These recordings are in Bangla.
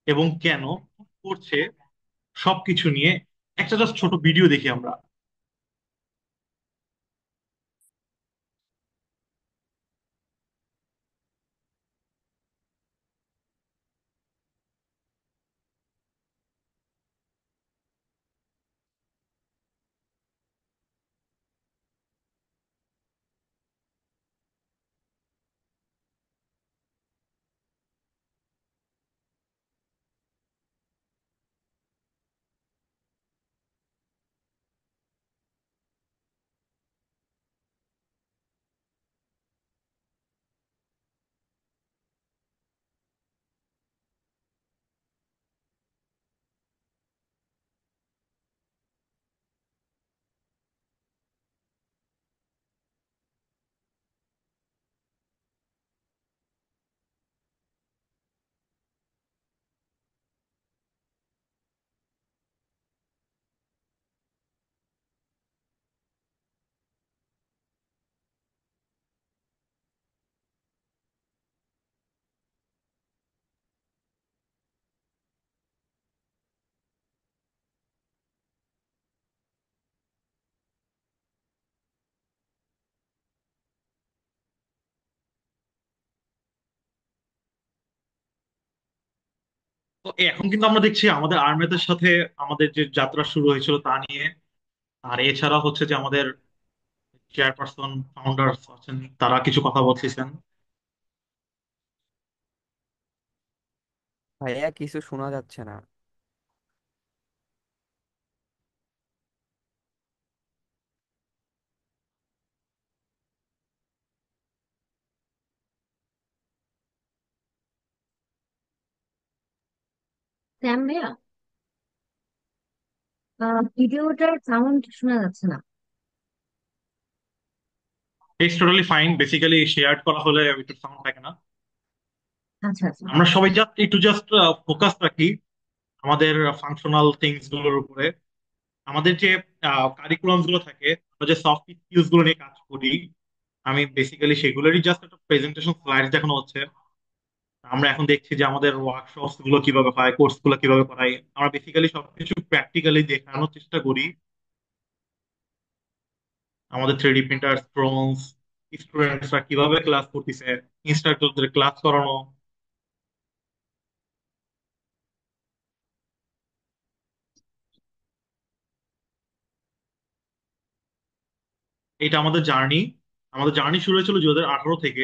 এবং কেন করছে সবকিছু নিয়ে একটা জাস্ট ছোট ভিডিও দেখি আমরা। তো এখন কিন্তু আমরা দেখছি আমাদের আর্মিদের সাথে আমাদের যে যাত্রা শুরু হয়েছিল তা নিয়ে, আর এছাড়া হচ্ছে যে আমাদের চেয়ারপারসন ফাউন্ডার্স আছেন, তারা কিছু কথা বলতেছেন। ভাইয়া কিছু শোনা যাচ্ছে না। স্যাম ভাইয়া, ভিডিওটার সাউন্ড শোনা যাচ্ছে না। It's totally fine, basically share করা হলে একটু সাউন্ড থাকে না। আচ্ছা আচ্ছা। আমরা সবাই জাস্ট ফোকাস রাখি আমাদের ফাংশনাল থিংস গুলোর উপরে। আমাদের যে কারিকুলাম গুলো থাকে, আমরা যে সফট স্কিলস গুলো নিয়ে কাজ করি, আমি বেসিক্যালি সেগুলোরই জাস্ট একটা প্রেজেন্টেশন স্লাইড দেখানো হচ্ছে। আমরা এখন দেখছি যে আমাদের ওয়ার্কশপস গুলো কিভাবে হয়, কোর্স গুলো কিভাবে করাই। আমরা বেসিক্যালি সবকিছু প্র্যাকটিক্যালি দেখানোর চেষ্টা করি। আমাদের 3D প্রিন্টার, ড্রোনস, স্টুডেন্টসরা কিভাবে ক্লাস করতেছে, ইনস্ট্রাক্টরদের ক্লাস করানো, এটা আমাদের জার্নি। আমাদের জার্নি শুরু হয়েছিল 2018 থেকে।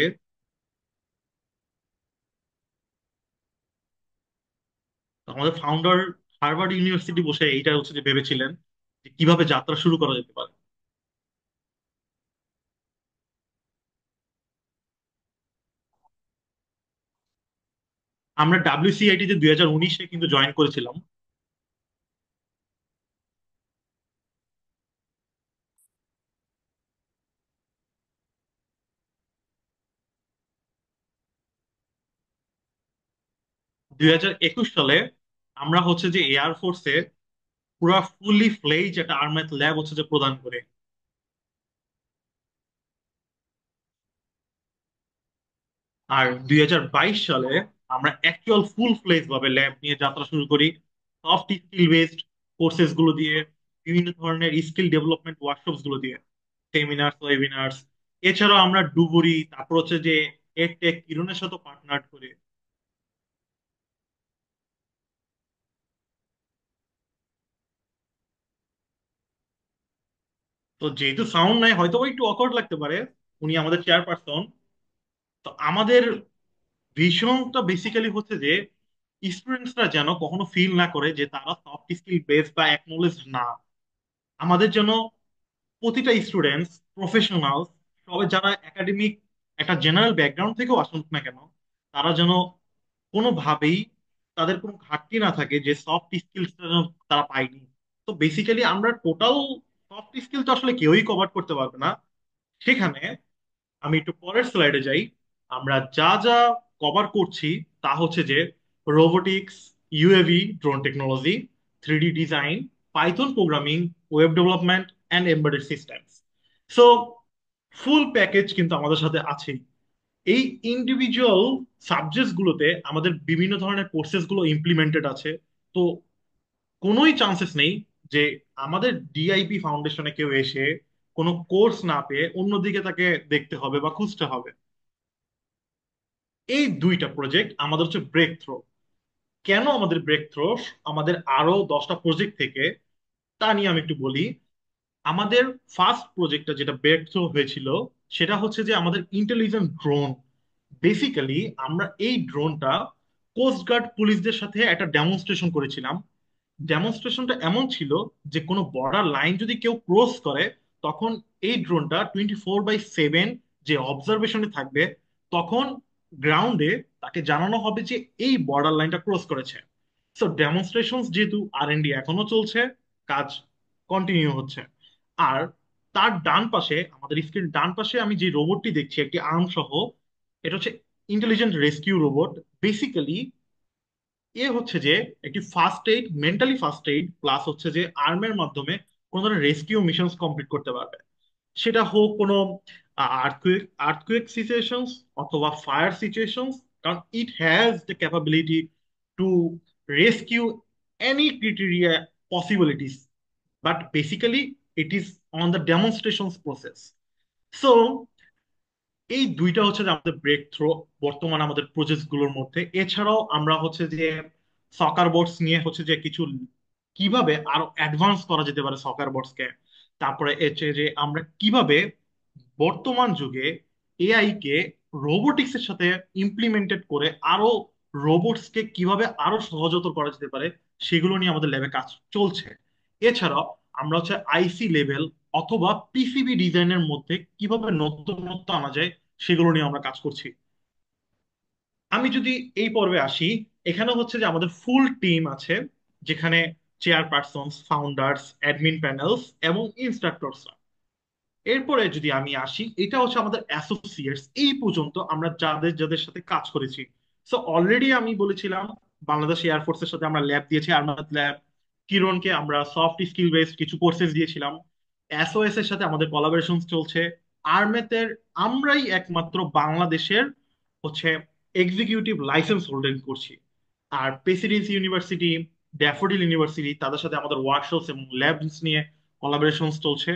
তো আমাদের ফাউন্ডার হার্ভার্ড ইউনিভার্সিটি বসে এইটা হচ্ছে যে ভেবেছিলেন যে কিভাবে যাত্রা শুরু করা যেতে পারে। আমরা WCIT তে 2019-এ কিন্তু জয়েন করেছিলাম। 2021 সালে আমরা হচ্ছে যে এয়ার ফোর্সে পুরা ফুললি ফ্লেজ একটা আর্মার ল্যাব হচ্ছে যে প্রদান করে। আর 2022 সালে আমরা অ্যাকচুয়াল ফুল ফ্লেজ ভাবে ল্যাব নিয়ে যাত্রা শুরু করি, সফট স্কিল বেসড কোর্সেস গুলো দিয়ে, বিভিন্ন ধরনের স্কিল ডেভেলপমেন্ট ওয়ার্কশপস গুলো দিয়ে, সেমিনার্স, ওয়েবিনার্স। এছাড়াও আমরা ডুবুরি, তারপর হচ্ছে যে এডটেক কিরণের সাথে পার্টনার করে। তো যেহেতু সাউন্ড নাই, হয়তো বা একটু অকওয়ার্ড লাগতে পারে, উনি আমাদের চেয়ারপারসন। তো আমাদের ভিশনটা বেসিক্যালি হচ্ছে যে স্টুডেন্টসরা যেন কখনো ফিল না করে যে তারা সফট স্কিল বেস বা অ্যাকনোলেজ না। আমাদের যেন প্রতিটা স্টুডেন্টস, প্রফেশনাল, সবাই যারা একাডেমিক একটা জেনারেল ব্যাকগ্রাউন্ড থেকেও আসুক না কেন, তারা যেন কোনোভাবেই তাদের কোনো ঘাটতি না থাকে যে সফট স্কিলস তারা পায়নি। তো বেসিক্যালি আমরা টোটাল সফট স্কিল তো আসলে কেউই কভার করতে পারবে না সেখানে। আমি একটু পরের স্লাইডে যাই। আমরা যা যা কভার করছি তা হচ্ছে যে robotics, UAV, drone technology, 3D design, Python programming, web development and embedded systems. So full package কিন্তু আমাদের সাথে আছেই। এই ইন্ডিভিজুয়াল সাবজেক্টস গুলোতে আমাদের বিভিন্ন ধরনের কোর্সেস গুলো ইমপ্লিমেন্টেড আছে। তো কোনোই চান্সেস নেই যে আমাদের ডিআইপি ফাউন্ডেশনে কেউ এসে কোনো কোর্স না পেয়ে অন্যদিকে তাকে দেখতে হবে বা খুঁজতে হবে। এই দুইটা প্রজেক্ট আমাদের হচ্ছে ব্রেক থ্রো। কেন আমাদের ব্রেক থ্রো আমাদের আরো 10টা প্রজেক্ট থেকে, তা নিয়ে আমি একটু বলি। আমাদের ফার্স্ট প্রজেক্টটা যেটা ব্রেক থ্রো হয়েছিল সেটা হচ্ছে যে আমাদের ইন্টেলিজেন্ট ড্রোন। বেসিক্যালি আমরা এই ড্রোনটা কোস্ট গার্ড পুলিশদের সাথে একটা ডেমনস্ট্রেশন করেছিলাম। ডেমনস্ট্রেশনটা এমন ছিল যে কোনো বর্ডার লাইন যদি কেউ ক্রস করে, তখন এই ড্রোনটা 24/7 যে অবজারভেশনে থাকবে, তখন গ্রাউন্ডে তাকে জানানো হবে যে এই বর্ডার লাইনটা ক্রস করেছে। সো ডেমনস্ট্রেশন যেহেতু আর&ডি এখনো চলছে, কাজ কন্টিনিউ হচ্ছে। আর তার ডান পাশে, আমাদের স্ক্রিন ডান পাশে আমি যে রোবটটি দেখছি একটি আর্ম সহ, এটা হচ্ছে ইন্টেলিজেন্ট রেস্কিউ রোবট। বেসিক্যালি এ হচ্ছে যে একটি first aid, mentally first aid plus হচ্ছে যে আর্মের মাধ্যমে কোনো ধরনের রেস্কিউ মিশনস কমপ্লিট করতে পারবে। সেটা হোক কোনো আর্থকুয়েক সিচুয়েশনস অথবা ফায়ার সিচুয়েশনস, কারণ it has the capability to rescue any criteria possibilities, but basically it is on the demonstration process. So এই দুইটা হচ্ছে যে আমাদের ব্রেক থ্রো বর্তমান আমাদের প্রজেক্ট গুলোর মধ্যে। এছাড়াও আমরা হচ্ছে যে সকার বোর্ডস নিয়ে হচ্ছে যে কিছু কিভাবে আরো অ্যাডভান্স করা যেতে পারে সকার বোর্ডস কে। তারপরে হচ্ছে যে আমরা কিভাবে বর্তমান যুগে এআই কে রোবোটিক্স এর সাথে ইমপ্লিমেন্টেড করে আরো রোবটস কে কিভাবে আরো সহজতর করা যেতে পারে, সেগুলো নিয়ে আমাদের ল্যাবে কাজ চলছে। এছাড়াও আমরা হচ্ছে আইসি লেভেল অথবা পিসিবি ডিজাইনের মধ্যে কিভাবে নতুনত্ব আনা যায়, সেগুলো নিয়ে আমরা কাজ করছি। আমি যদি এই পর্বে আসি, এখানে হচ্ছে যে আমাদের ফুল টিম আছে, যেখানে চেয়ারপারসনস, ফাউন্ডার্স, অ্যাডমিন প্যানেলস এবং ইনস্ট্রাক্টরস। এরপরে যদি আমি আসি, এটা হচ্ছে আমাদের অ্যাসোসিয়েটস এই পর্যন্ত আমরা যাদের যাদের সাথে কাজ করেছি। সো অলরেডি আমি বলেছিলাম বাংলাদেশ এয়ারফোর্সের সাথে আমরা ল্যাব দিয়েছি, আর্মাদ ল্যাব। কিরণকে আমরা সফট স্কিল বেসড কিছু কোর্সেস দিয়েছিলাম। এসওএস এর সাথে আমাদের কোলাবোরেশন চলছে। আর্মেতের আমরাই একমাত্র বাংলাদেশের হচ্ছে এক্সিকিউটিভ লাইসেন্স হোল্ডিং করছি। আর প্রেসিডেন্সি ইউনিভার্সিটি, ড্যাফোডিল ইউনিভার্সিটি, তাদের সাথে আমাদের ওয়ার্কশপস এবং ল্যাবস নিয়ে কোলাবোরেশন চলছে।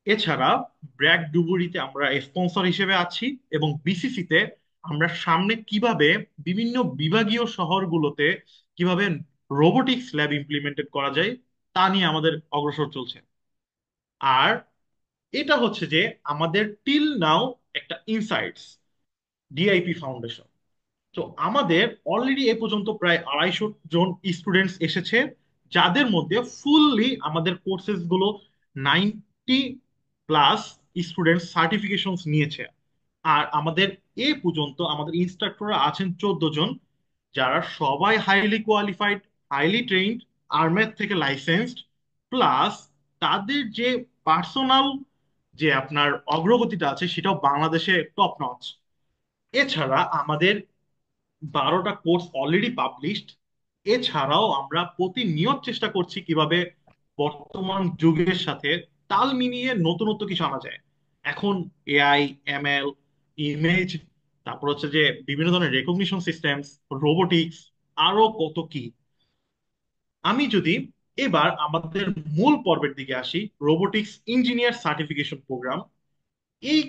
এছাড়া ব্র্যাক ডুবুরিতে আমরা স্পন্সর হিসেবে আছি, এবং বিসিসিতে আমরা সামনে কিভাবে বিভিন্ন বিভাগীয় শহরগুলোতে কিভাবে রোবোটিক্স ল্যাব ইমপ্লিমেন্টেড করা যায় তা নিয়ে আমাদের অগ্রসর চলছে। আর এটা হচ্ছে যে আমাদের টিল নাও একটা ইনসাইটস ডিআইপি ফাউন্ডেশন। তো আমাদের অলরেডি এ পর্যন্ত প্রায় 250 জন স্টুডেন্টস এসেছে, যাদের মধ্যে ফুললি আমাদের কোর্সেস গুলো 90+ স্টুডেন্ট সার্টিফিকেশন নিয়েছে। আর আমাদের এ পর্যন্ত আমাদের ইনস্ট্রাক্টররা আছেন 14 জন, যারা সবাই হাইলি কোয়ালিফাইড, হাইলি ট্রেইনড, আর্মের থেকে লাইসেন্সড, প্লাস তাদের যে পার্সোনাল যে আপনার অগ্রগতিটা আছে সেটাও বাংলাদেশে টপ নচ। এছাড়া আমাদের 12টা কোর্স অলরেডি পাবলিশড। এছাড়াও আমরা প্রতিনিয়ত চেষ্টা করছি কিভাবে বর্তমান যুগের সাথে তাল মিলিয়ে নতুনত্ব কিছু আনা যায়। এখন এআই, এমএল, ইমেজ, তারপর হচ্ছে যে বিভিন্ন ধরনের রেকগনিশন সিস্টেমস, রোবোটিক্স, আরো কত কি। আমি যদি এবার আমাদের মূল পর্বের দিকে আসি, রোবোটিক্স ইঞ্জিনিয়ার সার্টিফিকেশন প্রোগ্রাম, এই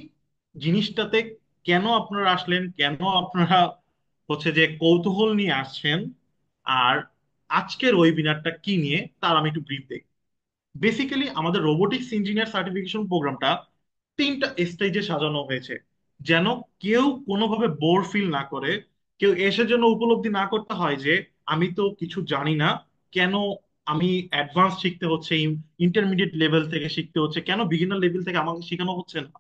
জিনিসটাতে কেন আপনারা আসলেন, কেন আপনারা হচ্ছে যে কৌতূহল নিয়ে আসছেন, আর আজকের ওয়েবিনারটা কি নিয়ে, তার আমি একটু ব্রিফ দিই। বেসিক্যালি আমাদের রোবোটিক্স ইঞ্জিনিয়ার সার্টিফিকেশন প্রোগ্রামটা 3টা স্টেজে সাজানো হয়েছে, যেন কেউ কোনোভাবে বোর ফিল না করে, কেউ এসে যেন উপলব্ধি না করতে হয় যে আমি তো কিছু জানি না, কেন আমি অ্যাডভান্স শিখতে হচ্ছে, ইন্টারমিডিয়েট লেভেল থেকে শিখতে হচ্ছে, কেন বিগিনার লেভেল থেকে আমাকে শেখানো হচ্ছে না।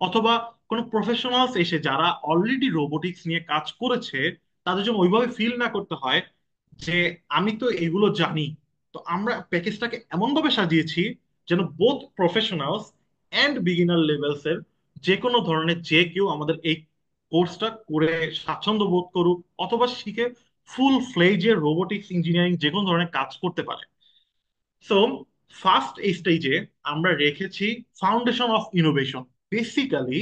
অথবা কোনো প্রফেশনালস এসে যারা অলরেডি রোবোটিক্স নিয়ে কাজ করেছে, তাদের জন্য ওইভাবে ফিল না করতে হয় যে আমি তো এগুলো জানি। তো আমরা প্যাকেজটাকে এমন ভাবে সাজিয়েছি যেন both professionals and beginner levels এর যে কোনো ধরনের যে কেউ আমাদের এই কোর্সটা করে স্বাচ্ছন্দ্য বোধ করুক, অথবা শিখে ফুল ফ্লেজের রোবোটিক্স ইঞ্জিনিয়ারিং যে কোনো ধরনের কাজ করতে পারে। সো ফার্স্ট স্টেজে আমরা রেখেছি ফাউন্ডেশন অফ ইনোভেশন। বেসিক্যালি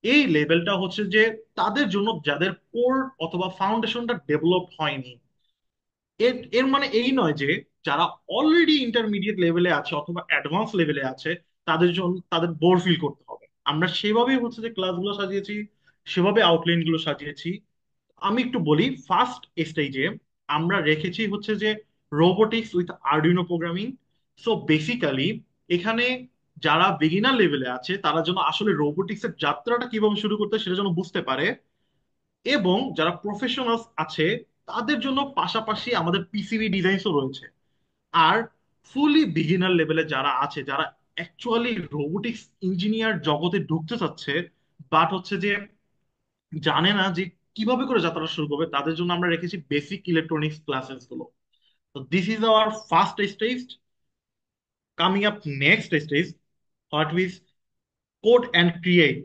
এই লেভেলটা হচ্ছে যে তাদের জন্য যাদের কোর অথবা ফাউন্ডেশনটা ডেভেলপ হয়নি। এর এর মানে এই নয় যে যারা অলরেডি ইন্টারমিডিয়েট লেভেলে আছে অথবা অ্যাডভান্স লেভেলে আছে তাদের জন্য তাদের বোর ফিল করতে হবে। আমরা সেভাবেই হচ্ছে যে ক্লাসগুলো সাজিয়েছি, সেভাবে আউটলাইন গুলো সাজিয়েছি। আমি একটু বলি, ফার্স্ট স্টেজে আমরা রেখেছি হচ্ছে যে robotics with Arduino programming. So basically এখানে যারা বিগিনার লেভেলে আছে তারা যেন আসলে রোবোটিক্স এর যাত্রাটা কিভাবে শুরু করতে হয় সেটা যেন বুঝতে পারে, এবং যারা প্রফেশনালস আছে তাদের জন্য পাশাপাশি আমাদের পিসিবি ডিজাইনসও রয়েছে। আর ফুলি বিগিনার লেভেলে যারা আছে, যারা অ্যাকচুয়ালি রোবোটিক্স ইঞ্জিনিয়ার জগতে ঢুকতে চাচ্ছে বাট হচ্ছে যে জানে না যে কিভাবে করে যাত্রা শুরু করবে, তাদের জন্য আমরা রেখেছি বেসিক ইলেকট্রনিক্স ক্লাসেস গুলো। তো this is our first stage. Coming up next stage, what with code and create.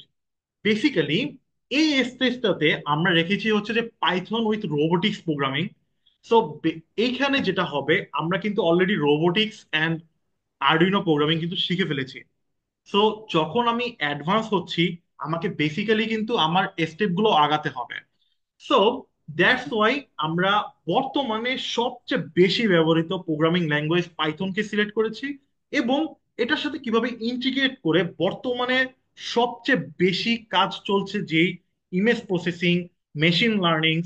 Basically এই স্টেজটাতে আমরা রেখেছি হচ্ছে যে Python with robotics programming. So এইখানে যেটা হবে, আমরা কিন্তু already robotics and Arduino programming কিন্তু শিখে ফেলেছি। সো যখন আমি অ্যাডভান্স হচ্ছি, আমাকে বেসিক্যালি কিন্তু আমার স্টেপ গুলো আগাতে হবে। সো দ্যাটস ওয়াই আমরা বর্তমানে সবচেয়ে বেশি ব্যবহৃত প্রোগ্রামিং ল্যাঙ্গুয়েজ পাইথনকে সিলেক্ট করেছি, এবং এটার সাথে কিভাবে ইন্টিগ্রেট করে বর্তমানে সবচেয়ে বেশি কাজ চলছে যেই ইমেজ প্রসেসিং, মেশিন লার্নিং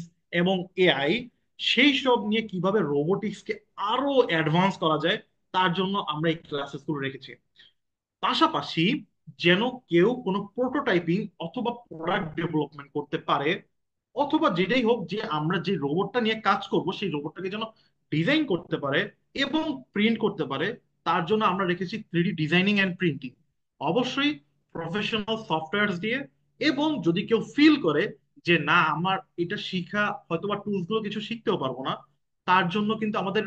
এবং এআই, সেই সব নিয়ে কিভাবে রোবোটিক্সকে আরো অ্যাডভান্স করা যায় তার জন্য আমরা এই ক্লাসেসগুলো রেখেছি। পাশাপাশি যেন কেউ কোনো প্রোটোটাইপিং অথবা প্রোডাক্ট ডেভেলপমেন্ট করতে পারে, অথবা যেটাই হোক যে আমরা যে রোবটটা নিয়ে কাজ করব সেই রোবটটাকে যেন ডিজাইন করতে পারে এবং প্রিন্ট করতে পারে, তার জন্য আমরা রেখেছি 3D ডিজাইনিং অ্যান্ড প্রিন্টিং। অবশ্যই প্রফেশনাল সফটওয়্যার দিয়ে, এবং যদি কেউ ফিল করে যে না আমার এটা শিখা হয়তোবা টুলস গুলো কিছু শিখতেও পারবো না, তার জন্য কিন্তু আমাদের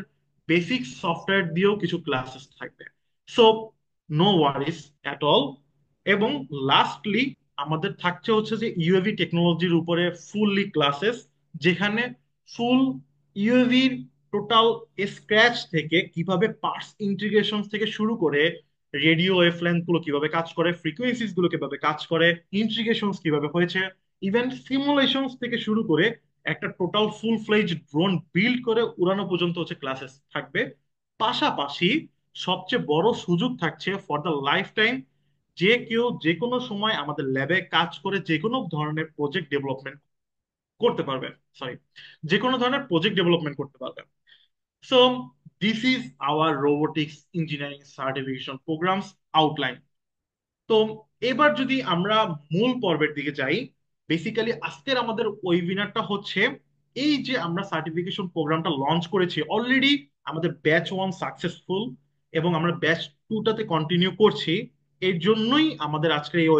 বেসিক সফটওয়্যার দিয়েও কিছু ক্লাসেস থাকবে। So no Warsi at all. এবং লাস্টলি আমাদের থাকছে হচ্ছে যে ইউএভি টেকনোলজির উপরে ফুললি ক্লাসেস, যেখানে ফুল ইউএভির টোটাল স্ক্র্যাচ থেকে কিভাবে পার্টস ইন্টিগ্রেশন থেকে শুরু করে রেডিও ওয়েভলেন্থ গুলো কিভাবে কাজ করে, ফ্রিকোয়েন্সিস গুলো কিভাবে কাজ করে, ইন্টিগ্রেশনস কিভাবে হয়েছে, ইভেন সিমুলেশনস থেকে শুরু করে একটা টোটাল ফুল ফ্লেজ ড্রোন বিল্ড করে উড়ানো পর্যন্ত হচ্ছে ক্লাসেস থাকবে। পাশাপাশি সবচেয়ে বড় সুযোগ থাকছে ফর দ্য লাইফ টাইম, যে কেউ যে কোনো সময় আমাদের ল্যাবে কাজ করে যে কোনো ধরনের প্রজেক্ট ডেভেলপমেন্ট করতে পারবে। সরি, যে কোনো ধরনের প্রজেক্ট ডেভেলপমেন্ট করতে পারবে। So this is hour robotics engineering certification programs outline. তো এবার যদি আমরা মূল পর্বের দিকে যাই, বেসিক্যালি আজকের আমাদের ওয়েবিনারটা হচ্ছে এই যে আমরা সার্টিফিকেশন প্রোগ্রামটা লঞ্চ করেছি অলরেডি, আমাদের ব্যাচ 1 সাকসেসফুল এবং আমরা ব্যাচ 2টাতে কন্টিনিউ করছি। এর জন্যই আমাদের আজকের এই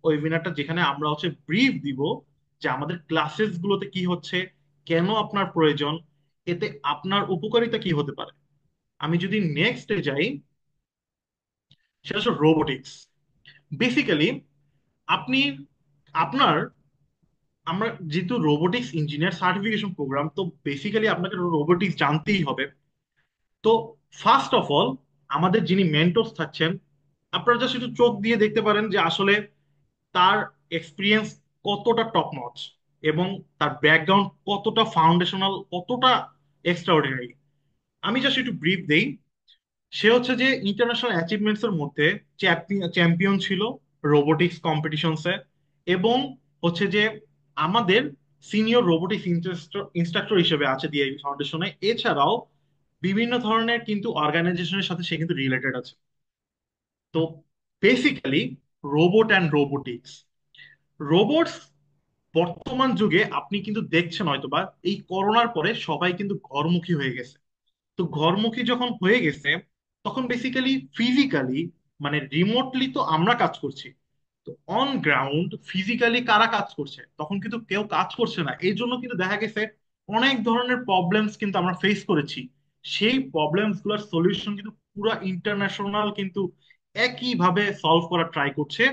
ওয়েবিনারটা, যেখানে আমরা হচ্ছে ব্রিফ দিব যে আমাদের ক্লাসেস গুলোতে কি হচ্ছে, কেন আপনার প্রয়োজন, এতে আপনার উপকারিতা কি হতে পারে। আমি যদি নেক্সটে যাই, সেটা হচ্ছে রোবোটিক্স। বেসিক্যালি আপনি আপনার আমরা যেহেতু রোবোটিক্স ইঞ্জিনিয়ার সার্টিফিকেশন প্রোগ্রাম, তো বেসিক্যালি আপনাকে রোবোটিক্স জানতেই হবে। তো ফার্স্ট অফ অল আমাদের যিনি মেন্টরস থাকছেন, আপনারা জাস্ট একটু চোখ দিয়ে দেখতে পারেন যে আসলে তার এক্সপিরিয়েন্স কতটা টপ নচ, এবং তার ব্যাকগ্রাউন্ড কতটা ফাউন্ডেশনাল, কতটা এক্সট্রাঅর্ডিনারি। আমি জাস্ট একটু ব্রিফ দেই। সে হচ্ছে যে ইন্টারন্যাশনাল অ্যাচিভমেন্টস এর মধ্যে চ্যাম্পিয়ন ছিল রোবোটিক্স কম্পিটিশনসে, এবং হচ্ছে যে আমাদের সিনিয়র রোবোটিক্স ইনস্ট্রাক্টর হিসেবে আছে ডিআইবি ফাউন্ডেশনে। এছাড়াও বিভিন্ন ধরনের কিন্তু অর্গানাইজেশনের সাথে সে কিন্তু রিলেটেড আছে। তো basically robot and robotics, robots বর্তমান যুগে আপনি কিন্তু দেখছেন হয়তোবা এই করোনার পরে সবাই কিন্তু ঘরমুখী হয়ে গেছে। তো ঘরমুখী যখন হয়ে গেছে, তখন বেসিক্যালি ফিজিক্যালি মানে রিমোটলি তো আমরা কাজ করছি, তো অন গ্রাউন্ড ফিজিক্যালি কারা কাজ করছে, তখন কিন্তু কেউ কাজ করছে না। এই জন্য কিন্তু দেখা গেছে অনেক ধরনের প্রবলেমস কিন্তু আমরা ফেস করেছি। সেই প্রবলেমস গুলোর সলিউশন কিন্তু পুরো ইন্টারন্যাশনাল কিন্তু একইভাবে সলভ করা ট্রাই করছে।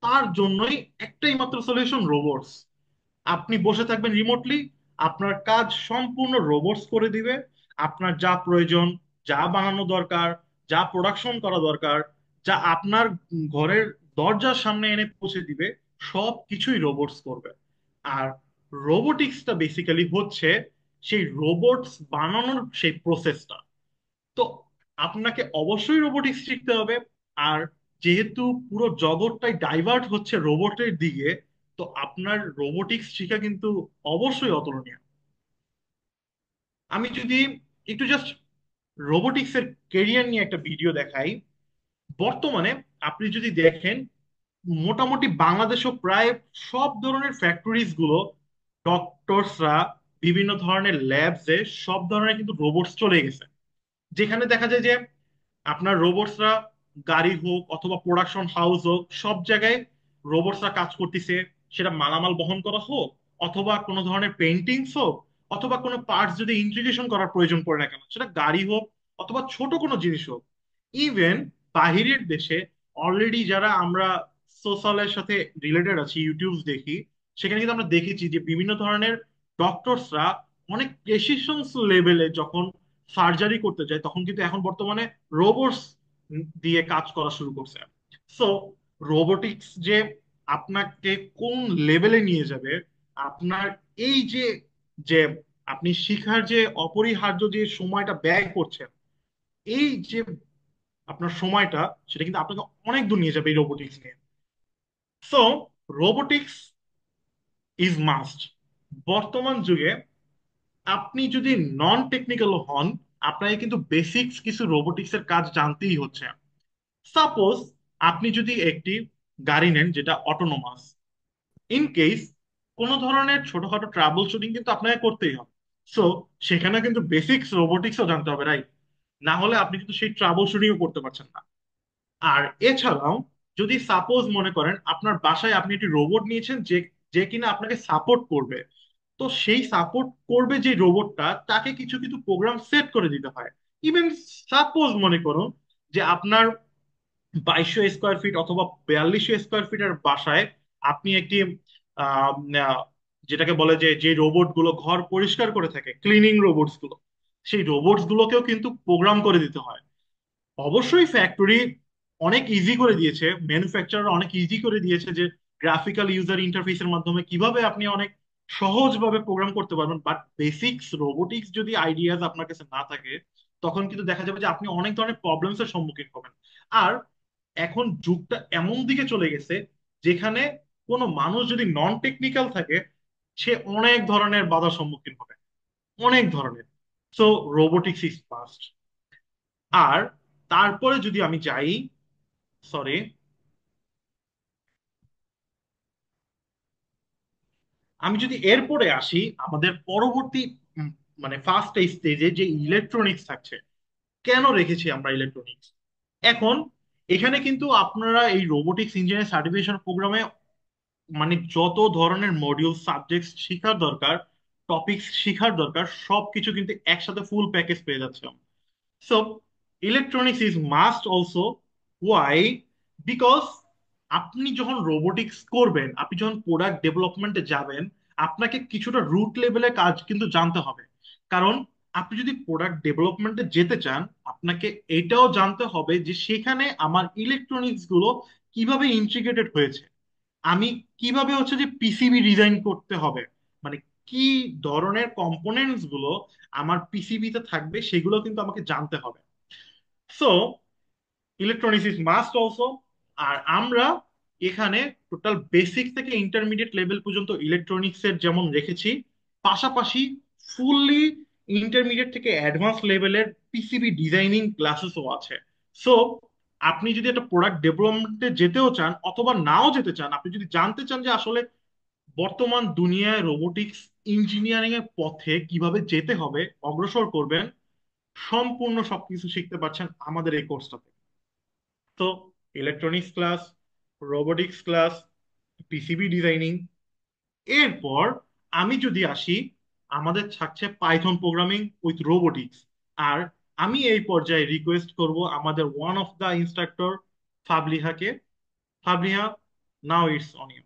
তার জন্যই একটাই মাত্র সলিউশন, রোবটস। আপনি বসে থাকবেন রিমোটলি, আপনার কাজ সম্পূর্ণ রোবটস করে দিবে। আপনার যা প্রয়োজন, যা বানানো দরকার, যা প্রোডাকশন করা দরকার, যা আপনার ঘরের দরজার সামনে এনে পৌঁছে দিবে, সব কিছুই রোবটস করবে। আর রোবোটিক্সটা বেসিক্যালি হচ্ছে সেই রোবটস বানানোর সেই প্রসেসটা। তো আপনাকে অবশ্যই রোবোটিক্স শিখতে হবে। আর যেহেতু পুরো জগৎটাই ডাইভার্ট হচ্ছে রোবটের দিকে, তো আপনার রোবোটিক্স শেখা কিন্তু অবশ্যই অতুলনীয়। আমি যদি একটু জাস্ট রোবোটিক্স এর কেরিয়ার নিয়ে একটা ভিডিও দেখাই। বর্তমানে আপনি যদি দেখেন, মোটামুটি বাংলাদেশও প্রায় সব ধরনের ফ্যাক্টরিজ গুলো, ডক্টরসরা, বিভিন্ন ধরনের ল্যাবসে সব ধরনের কিন্তু রোবটস চলে গেছে। যেখানে দেখা যায় যে আপনার রোবটসরা গাড়ি হোক অথবা প্রোডাকশন হাউস হোক, সব জায়গায় রোবটসরা কাজ করতেছে। সেটা মালামাল বহন করা হোক, অথবা কোনো ধরনের পেন্টিংস হোক, অথবা কোনো পার্টস যদি ইন্টিগ্রেশন করার প্রয়োজন পড়ে না কেন, সেটা গাড়ি হোক অথবা ছোট কোনো জিনিস হোক। ইভেন বাহিরের দেশে অলরেডি যারা আমরা সোশ্যালের সাথে রিলেটেড আছি, ইউটিউব দেখি, সেখানে কিন্তু আমরা দেখেছি যে বিভিন্ন ধরনের ডক্টরসরা অনেক প্রেসিশন লেভেলে যখন সার্জারি করতে যায়, তখন কিন্তু এখন বর্তমানে রোবটস দিয়ে কাজ করা শুরু করছে। সো রোবোটিক্স যে আপনাকে কোন লেভেলে নিয়ে যাবে, আপনার এই যে যে আপনি শিখার যে অপরিহার্য যে সময়টা ব্যয় করছেন, এই যে আপনার সময়টা, সেটা কিন্তু আপনাকে অনেক দূর নিয়ে যাবে এই রোবোটিক্স নিয়ে। সো রোবোটিক্স ইজ মাস্ট বর্তমান যুগে। আপনি যদি নন টেকনিক্যাল হন, আপনাকে কিন্তু বেসিক্স কিছু রোবোটিক্স এর কাজ জানতেই হচ্ছে। সাপোজ আপনি যদি একটি গাড়ি নেন যেটা অটোনোমাস, ইন কেস কোনো ধরনের ছোটখাটো ট্রাবল শুটিং কিন্তু আপনাকে করতেই হবে। সো সেখানে কিন্তু বেসিক্স রোবোটিক্সও জানতে হবে, রাইট? না হলে আপনি কিন্তু সেই ট্রাবল শুটিংও করতে পারছেন না। আর এছাড়াও যদি সাপোজ মনে করেন আপনার বাসায় আপনি একটি রোবট নিয়েছেন, যে যে কিনা আপনাকে সাপোর্ট করবে, তো সেই সাপোর্ট করবে যে রোবটটা, তাকে কিছু কিছু প্রোগ্রাম সেট করে দিতে হয়। ইভেন সাপোজ মনে করুন যে আপনার 2200 স্কোয়ার ফিট অথবা 4200 স্কোয়ার ফিটের বাসায় আপনি একটি আহ, আহ, যেটাকে বলে যে যে রোবট গুলো ঘর পরিষ্কার করে থাকে, ক্লিনিং রোবটস গুলো, সেই রোবটস গুলোকেও কিন্তু প্রোগ্রাম করে দিতে হয়। অবশ্যই ফ্যাক্টরি অনেক ইজি করে দিয়েছে, ম্যানুফ্যাকচারার অনেক ইজি করে দিয়েছে যে গ্রাফিক্যাল ইউজার ইন্টারফেসের মাধ্যমে কিভাবে আপনি অনেক সহজভাবে প্রোগ্রাম করতে পারবেন। বাট বেসিক্স রোবোটিক্স যদি আইডিয়াস আপনার কাছে না থাকে, তখন কিন্তু দেখা যাবে যে আপনি অনেক ধরনের প্রবলেমস এর সম্মুখীন হবেন। আর এখন যুগটা এমন দিকে চলে গেছে যেখানে কোনো মানুষ যদি নন টেকনিক্যাল থাকে, সে অনেক ধরনের বাধার সম্মুখীন হবে, অনেক ধরনের। So robotics is first. আর তারপরে যদি আমি যাই, সরি, আমি যদি এরপরে আসি আমাদের পরবর্তী উম, মানে ফার্স্ট স্টেজে যে ইলেকট্রনিক্স থাকছে। কেন রেখেছি আমরা ইলেকট্রনিক্স? এখন এখানে কিন্তু আপনারা এই রোবোটিক্স ইঞ্জিনিয়ারিং সার্টিফিকেশন প্রোগ্রামে মানে যত ধরনের মডিউল সাবজেক্ট শেখার দরকার, টপিকস শেখার দরকার, সবকিছু কিন্তু একসাথে ফুল প্যাকেজ পেয়ে যাচ্ছে। So electronics is must also. Why? Because আপনি যখন রোবোটিক্স করবেন, আপনি যখন প্রোডাক্ট ডেভেলপমেন্টে যাবেন, আপনাকে কিছুটা রুট লেভেলে কাজ কিন্তু জানতে হবে। কারণ আপনি যদি প্রোডাক্ট ডেভেলপমেন্টে যেতে চান, আপনাকে এটাও জানতে হবে যে সেখানে আমার ইলেকট্রনিক্স গুলো কিভাবে ইন্টিগ্রেটেড হয়েছে। আমি কিভাবে হচ্ছে যে পিসিবি ডিজাইন করতে হবে, মানে কি ধরনের কম্পোনেন্টস গুলো আমার পিসিবিতে থাকবে, সেগুলো কিন্তু আমাকে জানতে হবে। So electronics is must also. আর আমরা এখানে টোটাল বেসিক থেকে ইন্টারমিডিয়েট লেভেল পর্যন্ত ইলেকট্রনিক্স এর যেমন রেখেছি, পাশাপাশি ফুললি ইন্টারমিডিয়েট থেকে অ্যাডভান্স লেভেলের পিসিবি ডিজাইনিং ক্লাসেসও আছে। সো আপনি যদি একটা প্রোডাক্ট ডেভেলপমেন্টে যেতেও চান অথবা নাও যেতে চান, আপনি যদি জানতে চান যে আসলে বর্তমান দুনিয়ায় রোবোটিক্স ইঞ্জিনিয়ারিং এর পথে কিভাবে যেতে হবে, অগ্রসর করবেন, সম্পূর্ণ সবকিছু শিখতে পারছেন আমাদের এই কোর্সটাতে। তো electronics class, robotics class, PCB designing, এরপর আমি যদি আসি, আমাদের থাকছে পাইথন প্রোগ্রামিং উইথ রোবোটিক্স। আর আমি এই পর্যায়ে রিকোয়েস্ট করব আমাদের ওয়ান অফ দা ইনস্ট্রাক্টর ফাবলিহাকে। Fabliha, now it's on you.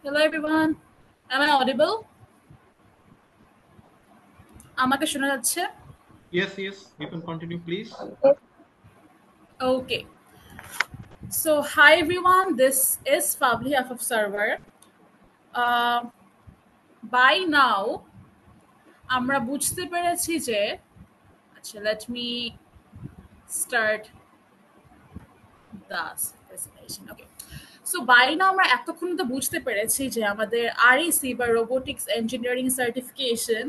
Hello everyone. Am I audible? আমাকে শোনা যাচ্ছে? Yes, yes, you can continue, please. Okay. So hi everyone, this is Fabliha of Server. By now আমরা বুঝতে পেরেছি যে আচ্ছা let me start the presentation. Okay. So by now আমরা এতক্ষণ তো বুঝতে পেরেছি যে আমাদের আরইসি বা রোবোটিক্স ইঞ্জিনিয়ারিং সার্টিফিকেশন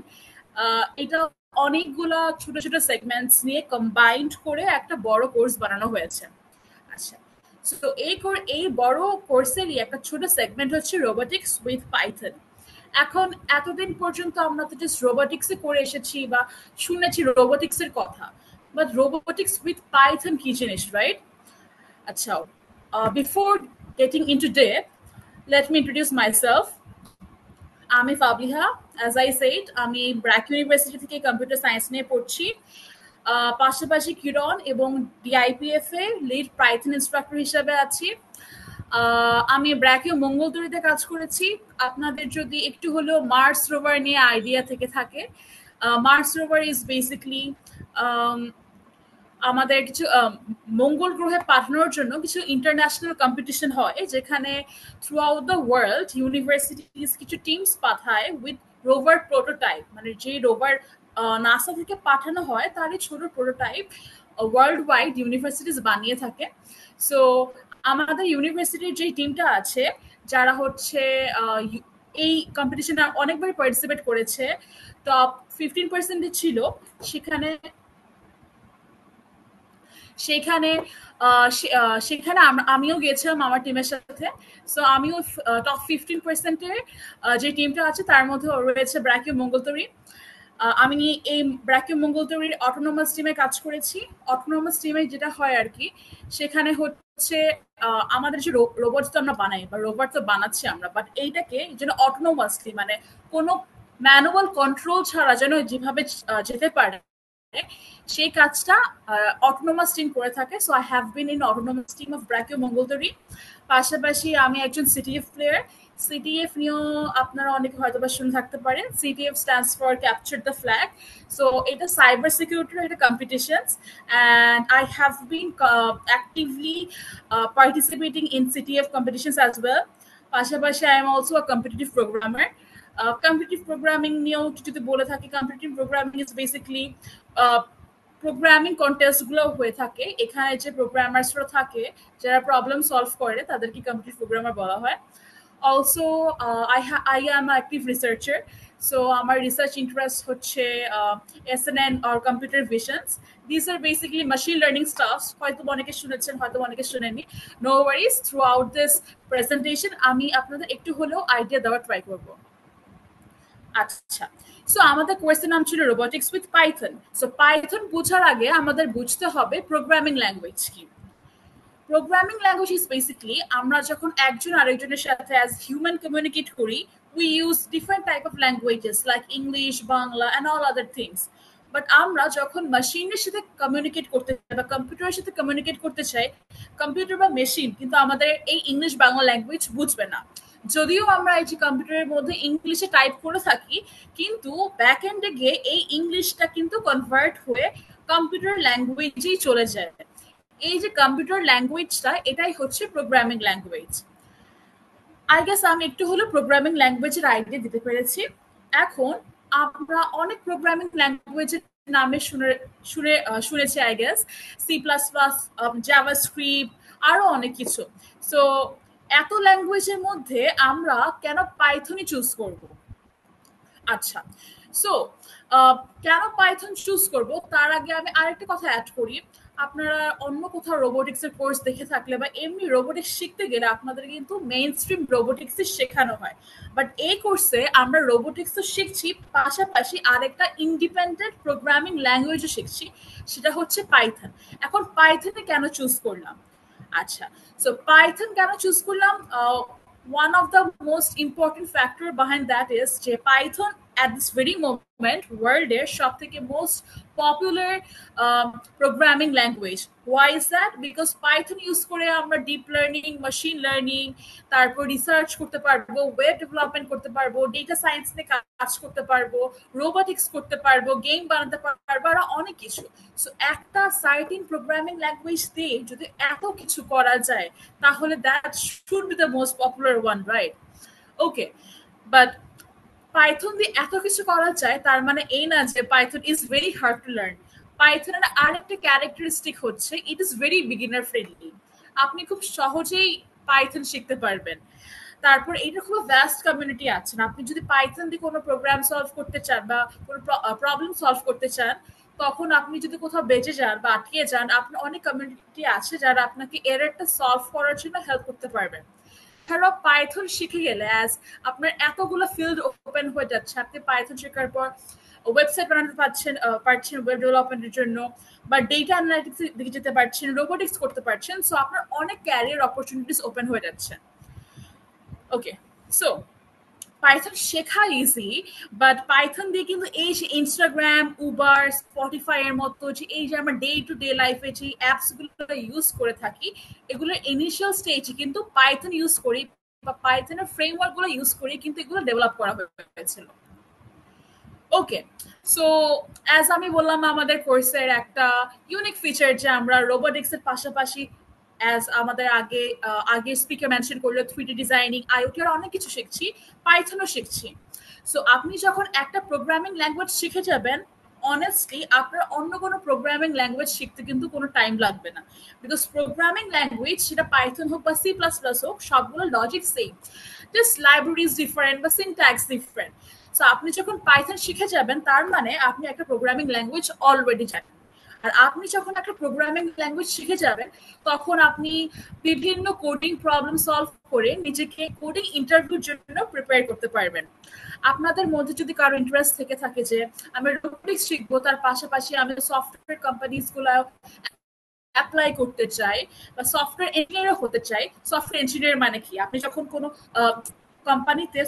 এটা অনেকগুলা ছোট ছোট সেগমেন্টস নিয়ে কম্বাইন্ড করে একটা বড় কোর্স বানানো হয়েছে। আচ্ছা, তো এই বড় কোর্সেরই একটা ছোট সেগমেন্ট হচ্ছে রোবোটিক্স উইথ পাইথন। এখন এতদিন পর্যন্ত আমরা তো জাস্ট রোবোটিক্সে করে এসেছি বা শুনেছি রোবোটিক্সের কথা, বাট রোবোটিক্স উইথ পাইথন কি জিনিস, রাইট? আচ্ছা, before getting into depth, let me introduce myself. আমি ফাবলিহা, অ্যাজ আই সেড আমি ব্র্যাক ইউনিভার্সিটি থেকে কম্পিউটার সায়েন্স নিয়ে পড়ছি। পাশাপাশি কিরণ এবং ডিআইপিএফ এ লিড পাইথন ইনস্ট্রাক্টর হিসাবে আছি। আমি ব্র্যাকিও মঙ্গলদুরিতে কাজ করেছি। আপনাদের যদি একটু হলেও মার্স রোভার নিয়ে আইডিয়া থেকে থাকে, মার্স রোভার ইজ বেসিকলি আমাদের কিছু মঙ্গল গ্রহে পাঠানোর জন্য কিছু ইন্টারন্যাশনাল কম্পিটিশন হয়, যেখানে through out the world universities কিছু টিমস পাঠায় উইথ রোভার প্রোটোটাইপ, মানে যে রোভার নাসা থেকে পাঠানো হয় তারই ছোট প্রোটোটাইপ ওয়ার্ল্ড ওয়াইড ইউনিভার্সিটিজ বানিয়ে থাকে। সো আমাদের ইউনিভার্সিটির যে টিমটা আছে, যারা হচ্ছে এই কম্পিটিশনটা অনেকবার পার্টিসিপেট করেছে, টপ 15% ছিল সেখানে। সেখানে আমিও গেছিলাম আমার টিমের সাথে। সো আমিও টপ 15%-এর যে টিমটা আছে তার মধ্যে রয়েছে ব্র্যাকিও মঙ্গলদুরি। আমি এই ব্র্যাকিও মঙ্গলদুরির অটোনোমাস টিমে কাজ করেছি। অটোনোমাস টিমে যেটা হয় আর কি, সেখানে হচ্ছে আমাদের যে রোবট তো আমরা বানাই বা রোবট তো বানাচ্ছি আমরা, বাট এইটাকে যেন অটোনোমাসলি, মানে কোনো ম্যানুয়াল কন্ট্রোল ছাড়া যেন যেভাবে যেতে পারে, সেই কাজটা অটোনোমাস টিম করে থাকে। So I have been in autonomous team of BRACU Mongol Tori. পাশাপাশি আমি একজন সিটিএফ প্লেয়ার। সিটিএফ নিয়েও আপনারা অনেকে হয়তো বা শুনে থাকতে পারেন। CTF stands for capture the flag. So এটা সাইবার সিকিউরিটির একটা competitions, and I have been actively participating in CTF competitions as well. পাশাপাশি I am also a competitive programmer. Competitive programming নিয়েও যদি বলে থাকি, competitive programming is basically programming কন্টেস্টগুলো হয়ে থাকে। এখানে যে প্রোগ্রামার্সরা থাকে যারা প্রবলেম সলভ করে তাদেরকে কম্পিটিটিভ প্রোগ্রামার বলা হয়। Also I am active researcher. So আমার রিসার্চ ইন্টারেস্ট হচ্ছে SNN or computer visions. This are basically machine learning stuffs. হয়তো অনেকে শুনেছেন, হয়তো অনেকে শুনেনি। No worries, throughout this presentation আমি আপনাদের একটু হলেও আইডিয়া দেওয়ার ট্রাই করবো। আচ্ছা, সো আমাদের কোর্সের নাম ছিল robotics with Python. So Python বোঝার আগে আমাদের বুঝতে হবে প্রোগ্রামিং ল্যাঙ্গুয়েজ কি। প্রোগ্রামিং ল্যাঙ্গুয়েজ ইজ বেসিক্যালি আমরা যখন একজন আরেকজনের সাথে অ্যাজ হিউম্যান কমিউনিকেট করি, we use different type of languages like English, Bangla and all other things. But আমরা যখন মেশিনের সাথে কমিউনিকেট করতে চাই বা কম্পিউটারের সাথে কমিউনিকেট করতে চাই, কম্পিউটার বা মেশিন কিন্তু আমাদের এই ইংলিশ বাংলা ল্যাঙ্গুয়েজ বুঝবে না। যদিও আমরা এই যে কম্পিউটারের মধ্যে ইংলিশে টাইপ করে থাকি, কিন্তু ব্যাক এন্ডে গিয়ে এই ইংলিশটা কিন্তু কনভার্ট হয়ে কম্পিউটার ল্যাঙ্গুয়েজেই চলে যায়। এই যে কম্পিউটার ল্যাঙ্গুয়েজটা, এটাই হচ্ছে প্রোগ্রামিং ল্যাঙ্গুয়েজ। আই গেস আমি একটু হলো প্রোগ্রামিং ল্যাঙ্গুয়েজের আইডিয়া দিতে পেরেছি। এখন আমরা অনেক প্রোগ্রামিং ল্যাঙ্গুয়েজের নামে শুনেছি, I guess C plus plus, JavaScript, আরো অনেক কিছু। সো এত ল্যাঙ্গুয়েজের মধ্যে আমরা কেন পাইথনই চুজ করব? আচ্ছা, সো কেন পাইথন চুজ করব তার আগে আমি আরেকটা কথা অ্যাড করি। আপনারা অন্য কোথাও রোবোটিক্সের কোর্স দেখে থাকলে বা এমনি রোবোটিক্স শিখতে গেলে আপনাদের কিন্তু মেইন স্ট্রিম রোবোটিক্সই শেখানো হয়, বাট এই কোর্সে আমরা রোবোটিক্সও শিখছি, পাশাপাশি আরেকটা ইন্ডিপেন্ডেন্ট প্রোগ্রামিং ল্যাঙ্গুয়েজও শিখছি, সেটা হচ্ছে পাইথন। এখন পাইথনে কেন চুজ করলাম? আচ্ছা, সো পাইথন কেন চুজ করলাম? one of the most important factor behind that is যে Python at this very moment ওয়ার্ল্ডের সব থেকে most popular programming language. Why is that? Because Python use করে আমরা ডিপ লার্নিং, মেশিন লার্নিং, তারপর রিসার্চ করতে পারবো, ওয়েব ডেভেলপমেন্ট করতে পারবো, ডেটা সায়েন্স নিয়ে কাজ করতে পারবো, রোবোটিক্স করতে পারবো, গেম বানাতে পারবো, আর অনেক কিছু। সো একটা সার্টিন প্রোগ্রামিং ল্যাঙ্গুয়েজ দিয়ে যদি এত কিছু করা যায় তাহলে that should be the most popular one, right? Okay, but Python দিয়ে এত কিছু করা যায় তার মানে এই না যে Python is very hard to learn. পাইথনের আরেকটা ক্যারেক্টারিস্টিক হচ্ছে it is very beginner friendly. আপনি খুব সহজেই পাইথন শিখতে পারবেন। তারপর এটা খুব ভ্যাস্ট কমিউনিটি আছে। আপনি যদি পাইথন দিয়ে কোনো প্রোগ্রাম সলভ করতে চান বা কোনো প্রবলেম সলভ করতে চান, তখন আপনি যদি কোথাও বেঁচে যান বা আটকে যান, আপনার অনেক কমিউনিটি আছে যারা আপনাকে এররটা সলভ করার জন্য হেল্প করতে পারবেন। এছাড়াও পাইথন শিখে গেলে অ্যাজ আপনার এতগুলো ফিল্ড ওপেন হয়ে যাচ্ছে। আপনি পাইথন শেখার পর ওয়েবসাইট বানাতে পারছেন ওয়েব ডেভেলপমেন্টের জন্য, বা ডেটা অ্যানালিটিক্স দিকে যেতে পারছেন, রোবোটিক্স করতে পারছেন। সো আপনার অনেক ক্যারিয়ার অপরচুনিটিস ওপেন হয়ে যাচ্ছে। ওকে, সো পাইথন শেখা ইজি, বাট পাইথন দিয়ে কিন্তু এই যে ইনস্টাগ্রাম, উবার, স্পটিফাই এর মতো যে এই যে আমরা ডে টু ডে লাইফে যে অ্যাপসগুলো ইউজ করে থাকি, এগুলোর ইনিশিয়াল স্টেজে কিন্তু পাইথন ইউজ করি বা পাইথনের ফ্রেমওয়ার্কগুলো ইউজ করি কিন্তু এগুলো ডেভেলপ করা হয়েছিল। ওকে, সো অ্যাজ আমি বললাম আমাদের কোর্সের একটা ইউনিক ফিচার যে আমরা রোবোটিক্স এর পাশাপাশি অ্যাজ আমাদের আগে স্পিকার মেনশন করলো 3D ডিজাইনিং, আইওটি আর অনেক কিছু শিখছি, পাইথনও শিখছি। সো আপনি যখন একটা প্রোগ্রামিং ল্যাঙ্গুয়েজ শিখে যাবেন, অনেস্টলি আপনার অন্য কোনো প্রোগ্রামিং ল্যাঙ্গুয়েজ শিখতে কিন্তু কোনো টাইম লাগবে না। বিকজ প্রোগ্রামিং ল্যাঙ্গুয়েজ সেটা পাইথন হোক বা C++ হোক, সবগুলো logic same, just libraries different বা সিনট্যাক্স ডিফারেন্ট। সো আপনি যখন পাইথন শিখে যাবেন তার মানে আপনি একটা প্রোগ্রামিং ল্যাঙ্গুয়েজ অলরেডি জানেন। আর আপনি যখন একটা প্রোগ্রামিং ল্যাঙ্গুয়েজ শিখে যাবেন তখন আপনি বিভিন্ন কোডিং প্রবলেম সলভ করে নিজেকে কোডিং ইন্টারভিউর জন্য প্রিপেয়ার করতে পারবেন। আপনাদের মধ্যে যদি কারো ইন্টারেস্ট থেকে থাকে যে আমি রোবোটিক্স শিখবো, তার পাশাপাশি আমি সফটওয়্যার কোম্পানিজগুলো অ্যাপ্লাই করতে চাই বা সফটওয়্যার ইঞ্জিনিয়ারও হতে চাই। সফটওয়্যার ইঞ্জিনিয়ার মানে কি? আপনি যখন কোনো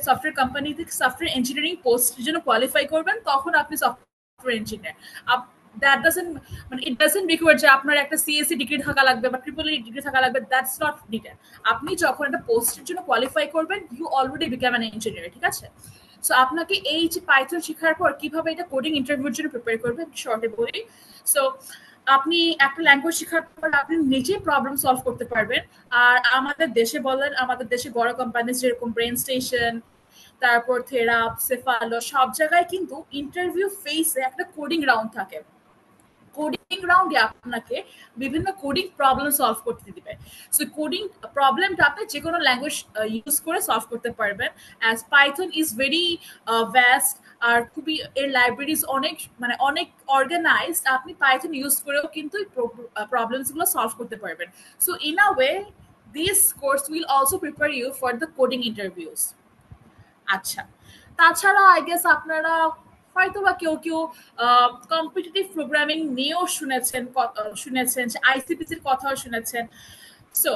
সফটওয়্যার কোম্পানিতে সফটওয়্যার ইঞ্জিনিয়ারিং পোস্টের জন্য কোয়ালিফাই করবেন তখন আপনি সফটওয়্যার ইঞ্জিনিয়ার। দ্যাট ডাজন্ট মানে ইট ডাজন্ট রিকোয়ার যে আপনার একটা সিএসসি ডিগ্রি থাকা লাগবে বা ট্রিপল ডিগ্রি থাকা লাগবে। That's not needed. আপনি যখন একটা পোস্টের জন্য কোয়ালিফাই করবেন you already become an engineer, ঠিক আছে? সো আপনাকে এই যে পাইথন শেখার পর কিভাবে এটা কোডিং ইন্টারভিউর জন্য প্রিপেয়ার করবেন শর্টে বলি। সো আপনি একটা ল্যাঙ্গুয়েজ শেখার পর আপনি নিজেই প্রবলেম সলভ করতে পারবেন। আর আমাদের দেশে বলেন, আমাদের দেশে বড় কোম্পানি যেরকম ব্রেন স্টেশন, তারপর থেরাপ, সেফালো, সব জায়গায় কিন্তু ইন্টারভিউ ফেসে একটা কোডিং রাউন্ড থাকে। কোডিং রাউন্ডে আপনাকে বিভিন্ন কোডিং প্রবলেম সলভ করতে দিবে। সো কোডিং প্রবলেমটা আপনি যে কোনো ল্যাঙ্গুয়েজ ইউজ করে সলভ করতে পারবেন। As Python is very vast, আর খুবই এর লাইব্রেরিজ অনেক অর্গানাইজড। আপনি পাইথন ইউজ করেও কিন্তু প্রবলেমসগুলো সলভ করতে পারবেন। So in a way this course will also prepare you for the coding interviews. আচ্ছা, তাছাড়া আই গেস আপনারা হয়তো বা কেউ কেউ কম্পিটিটিভ প্রোগ্রামিং নিয়েও শুনেছেন, যে আইসিপিসির কথাও শুনেছেন। So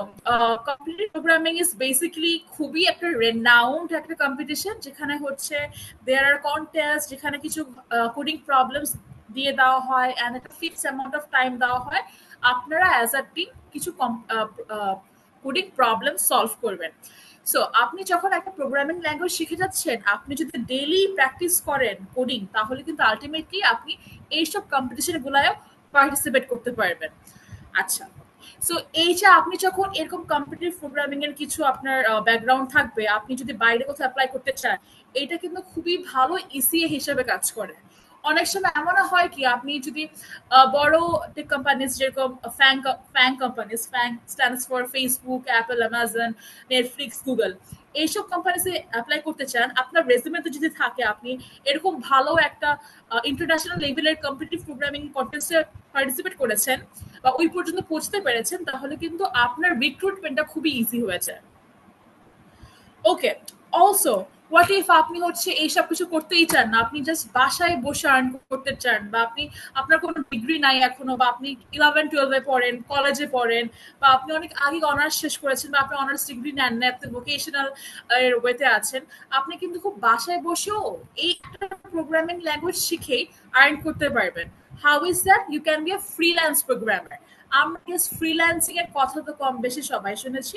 competitive programming is basically খুবই একটা রেনাউন্ড একটা কম্পিটিশন, যেখানে হচ্ছে দেয়ার আর কন্টেস্ট, যেখানে কিছু কোডিং প্রবলেমস দিয়ে দেওয়া হয় অ্যান্ড একটা ফিক্স অ্যামাউন্ট অফ টাইম দেওয়া হয়। আপনারা অ্যাজ আ টিম কিছু কোডিং প্রবলেম সলভ করবেন। সো আপনি যখন একটা প্রোগ্রামিং ল্যাঙ্গুয়েজ শিখে যাচ্ছেন, আপনি যদি ডেইলি প্র্যাকটিস করেন কোডিং, তাহলে কিন্তু আলটিমেটলি আপনি এইসব কম্পিটিশনগুলোও পার্টিসিপেট করতে পারবেন। আচ্ছা, সো এই যে আপনি যখন এরকম কম্পিটিটিভ প্রোগ্রামিং এর কিছু আপনার ব্যাকগ্রাউন্ড থাকবে, আপনি যদি বাইরে কোথাও অ্যাপ্লাই করতে চান, এটা কিন্তু খুবই ভালো ইসিএ হিসেবে কাজ করে। অনেক সময় এমনও হয় কি, আপনি যদি বড় টেক কোম্পানিজ যেরকম FAANG companies, FAANG stands for Facebook, Apple, Amazon, Netflix, Google, এইসব কোম্পানিজে অ্যাপ্লাই করতে চান, আপনার রেজুমেতে যদি থাকে আপনি এরকম ভালো একটা ইন্টারন্যাশনাল লেভেলের কম্পিটিটিভ প্রোগ্রামিং কন্টেস্টে পার্টিসিপেট করেছেন বা ওই পর্যন্ত পৌঁছতে পেরেছেন, তাহলে কিন্তু আপনার রিক্রুটমেন্টটা খুবই ইজি হয়ে যায়। ওকে, অলসো হোয়াট ইফ আপনি হচ্ছে এইসব কিছু করতেই চান না, আপনি জাস্ট বাসায় বসে আর্ন করতে চান, বা আপনি আপনার কোনো ডিগ্রি নাই এখনো, বা আপনি 11-12 পড়েন, কলেজে পড়েন, বা আপনি অনেক আগে অনার্স শেষ করেছেন, বা আপনি অনার্স ডিগ্রি নেন না, আপনি ভোকেশনাল এর ওয়েতে আছেন, আপনি কিন্তু খুব বাসায় বসেও এই একটা প্রোগ্রামিং ল্যাঙ্গুয়েজ শিখেই আর্ন করতে পারবেন। How is that? You can be a freelance programmer. আমরা ফ্রিল্যান্সিং এর কথা তো কম বেশি সবাই শুনেছি।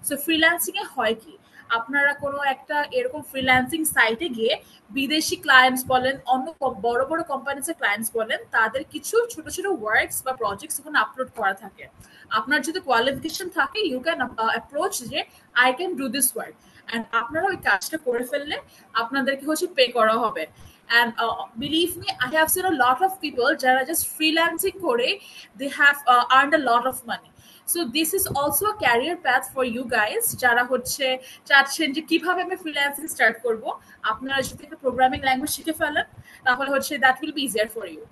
সো ফ্রিল্যান্সিং এ হয় কি, আপনারা কোনো একটা এরকম ফ্রিল্যান্সিং সাইটে গিয়ে বিদেশি ক্লায়েন্টস বলেন, অন্য বড় বড় কোম্পানিজ এর ক্লায়েন্টস বলেন, তাদের কিছু ছোট ছোট ওয়ার্কস বা প্রজেক্টস ওখানে আপলোড করা থাকে। আপনার যদি কোয়ালিফিকেশন থাকে, ইউ ক্যান অ্যাপ্রোচ যে I can do this work, and আপনারা ওই কাজটা করে ফেললে আপনাদেরকে হচ্ছে পে করা হবে। And believe me, I have seen a lot of people যারা just freelancing করে they have earned a lot of money. So this is also a career path for you guys যারা হচ্ছে চাচ্ছেন যে কিভাবে আমি ফ্রিল্যান্সিং স্টার্ট করব। আপনারা যদি একটা প্রোগ্রামিং ল্যাঙ্গুয়েজ শিখে ফেলেন, তাহলে হচ্ছে that will be easier for you.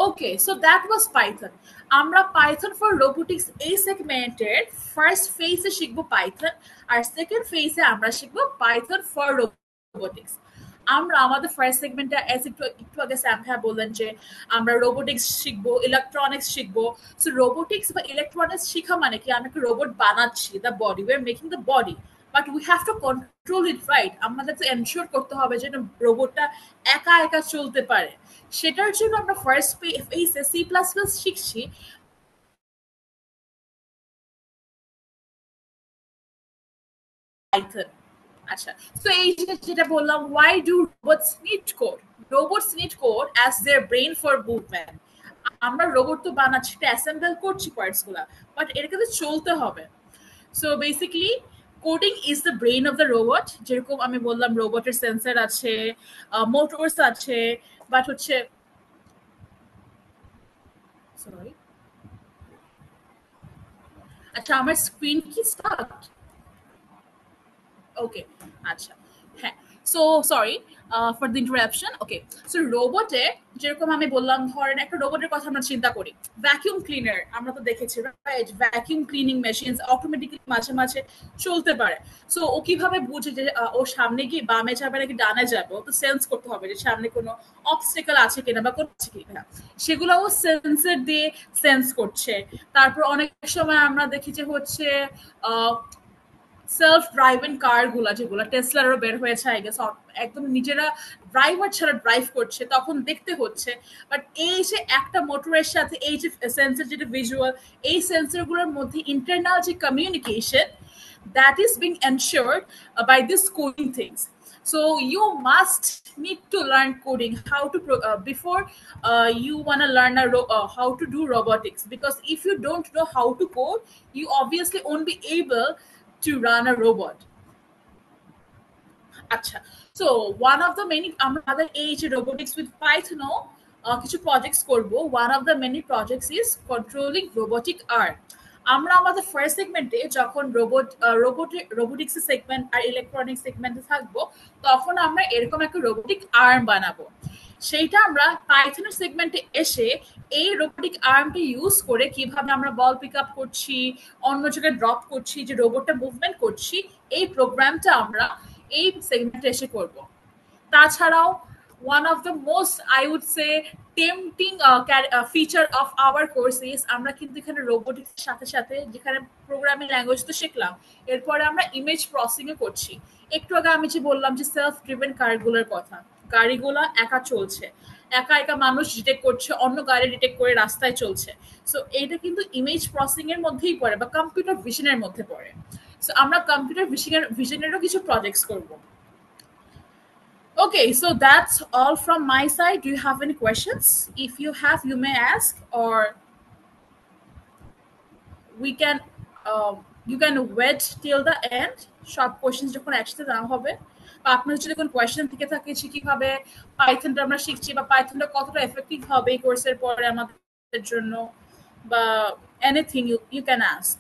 Okay, so that was Python. আমরা পাইথন ফর রোবোটিক্স এই সেগমেন্টের ফার্স্ট ফেজে শিখবো পাইথন, আর সেকেন্ড ফেজে আমরা শিখবো পাইথন ফর রোবোটিক্স। আমরা আমাদের ফার্স্ট সেগমেন্টে একটু আগে স্যাম ভাইয়া বললেন যে আমরা রোবোটিক্স শিখবো, ইলেকট্রনিক্স শিখবো। সো রোবোটিক্স বা ইলেকট্রনিক্স শিখা মানে কি, আমি একটা রোবট বানাচ্ছি, the body, we are making the body, but we have to control it, right? আমাদের তো এনশিওর করতে হবে যে রোবটটা একা একা চলতে পারে। সেটার জন্য আমরা ফার্স্ট ফেজে সি প্লাস প্লাস শিখছি। পাইথন। আচ্ছা, তো এই যেটা বললাম, why do robots need code? Robots need code as their brain for movement. আমরা রোবট তো বানাচ্ছি, অ্যাসেম্বল করছি পার্টস গুলা, বাট এর কাছে চলতে হবে। So basically coding is the brain of the robot. যেরকম আমি বললাম রোবটের সেন্সর আছে, মোটরস আছে, বাট হচ্ছে সরি, আচ্ছা আমার স্ক্রিন কি স্টার্ট? ওকে, আচ্ছা, হ্যাঁ। So sorry for the interruption. Okay, so রোবটে যেরকম আমি বললাম, ধরেন একটা রোবটের কথা আমরা চিন্তা করি, ভ্যাকিউম ক্লিনার আমরা তো দেখেছি, right? Vacuum cleaning machines automatically মাঝে মাঝে চলতে পারে। সো ও কিভাবে বুঝে যে ও সামনে গিয়ে বামে যাবে নাকি ডানে যাবে? ও তো সেন্স করতে হবে যে সামনে কোনো অবস্টেকল আছে কিনা বা কোনো আছে কিনা, সেগুলো ও সেন্সর দিয়ে সেন্স করছে। তারপর অনেক সময় আমরা দেখি যে হচ্ছে সেলফ ড্রাইভিং কার গুলা, যেগুলো টেসলারও বের হয়েছে আই গেস, একদম নিজেরা ড্রাইভার ছাড়া ড্রাইভ করছে, তখন দেখতে হচ্ছে। বাট এই যে একটা মোটরের সাথে এই যে সেন্সর, যেটা ভিজুয়াল, এই সেন্সরগুলোর মধ্যে ইন্টারনাল যে communication, that is being ensured by this coding things. So you must need to learn coding, how to before you want to learn how to do robotics, because if you don't know how to code, you obviously won't be able to run a robot. আচ্ছা, so one of the many, আমাদের এই যে রোবোটিক্স উইথ পাইথনও কিছু প্রজেক্টস করব। One of the many projects is controlling robotic arm. আমরা আমাদের ফার্স্ট সেগমেন্টে যখন রোবোটিক্স সেগমেন্ট আর ইলেকট্রনিক্স সেগমেন্টে থাকবো, তখন আমরা এরকম একটা রোবোটিক আর্ম বানাবো। সেইটা আমরা পাইথনের সেগমেন্টে এসে এই রোবোটিক আর্মটা ইউজ করে কিভাবে আমরা বল পিক আপ করছি, অন্য জায়গায় ড্রপ করছি, যে রোবটটা মুভমেন্ট করছি, এই প্রোগ্রামটা আমরা এই সেগমেন্টে এসে করব। তাছাড়াও one of the most, I would say, tempting feature of our course is আমরা কিন্তু এখানে রোবোটিক্স সাথে সাথে যেখানে প্রোগ্রামিং ল্যাঙ্গুয়েজ তো শিখলাম, এরপরে আমরা ইমেজ প্রসেসিং এ করছি। একটু আগে আমি যে বললাম যে সেলফ ড্রিভেন কারগুলোর কথা, গাড়িগুলো একা চলছে, একা একা মানুষ ডিটেক্ট করছে, অন্য গাড়ি ডিটেক্ট করে রাস্তায় চলছে। সো এইটা কিন্তু ইমেজ প্রসেসিং এর মধ্যেই পড়ে, বা কম্পিউটার ভিশনের মধ্যে পড়ে। সো আমরা কম্পিউটার ভিশনেরও কিছু প্রজেক্টস করব। Okay, so that's all from my side. Do you have any questions? If you have, you may ask, or we can, you can wait till the end. সব কোশ্চেন যখন একসাথে দেওয়া হবে, বা আপনার যদি কোনো কোয়েশ্চেন থেকে থাকে যে কিভাবে পাইথনটা আমরা শিখছি, বা পাইথনটা কতটা এফেক্টিভ হবে এই কোর্সের পরে আমাদের জন্য, বা এনিথিং, you can ask.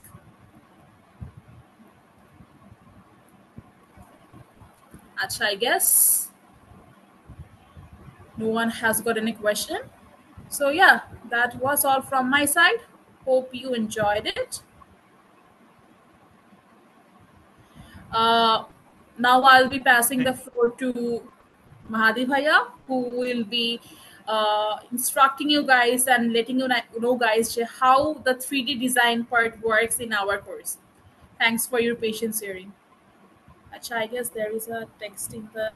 আচ্ছা, I guess no one has got any question. So yeah, that was all from my side. Hope you enjoyed it. Now I'll be passing the floor to Mahadi Bhaiya, who will be instructing you guys and letting you know guys how the 3D design part works in our course. Thanks for your patience hearing. Acha, I guess there is a text in the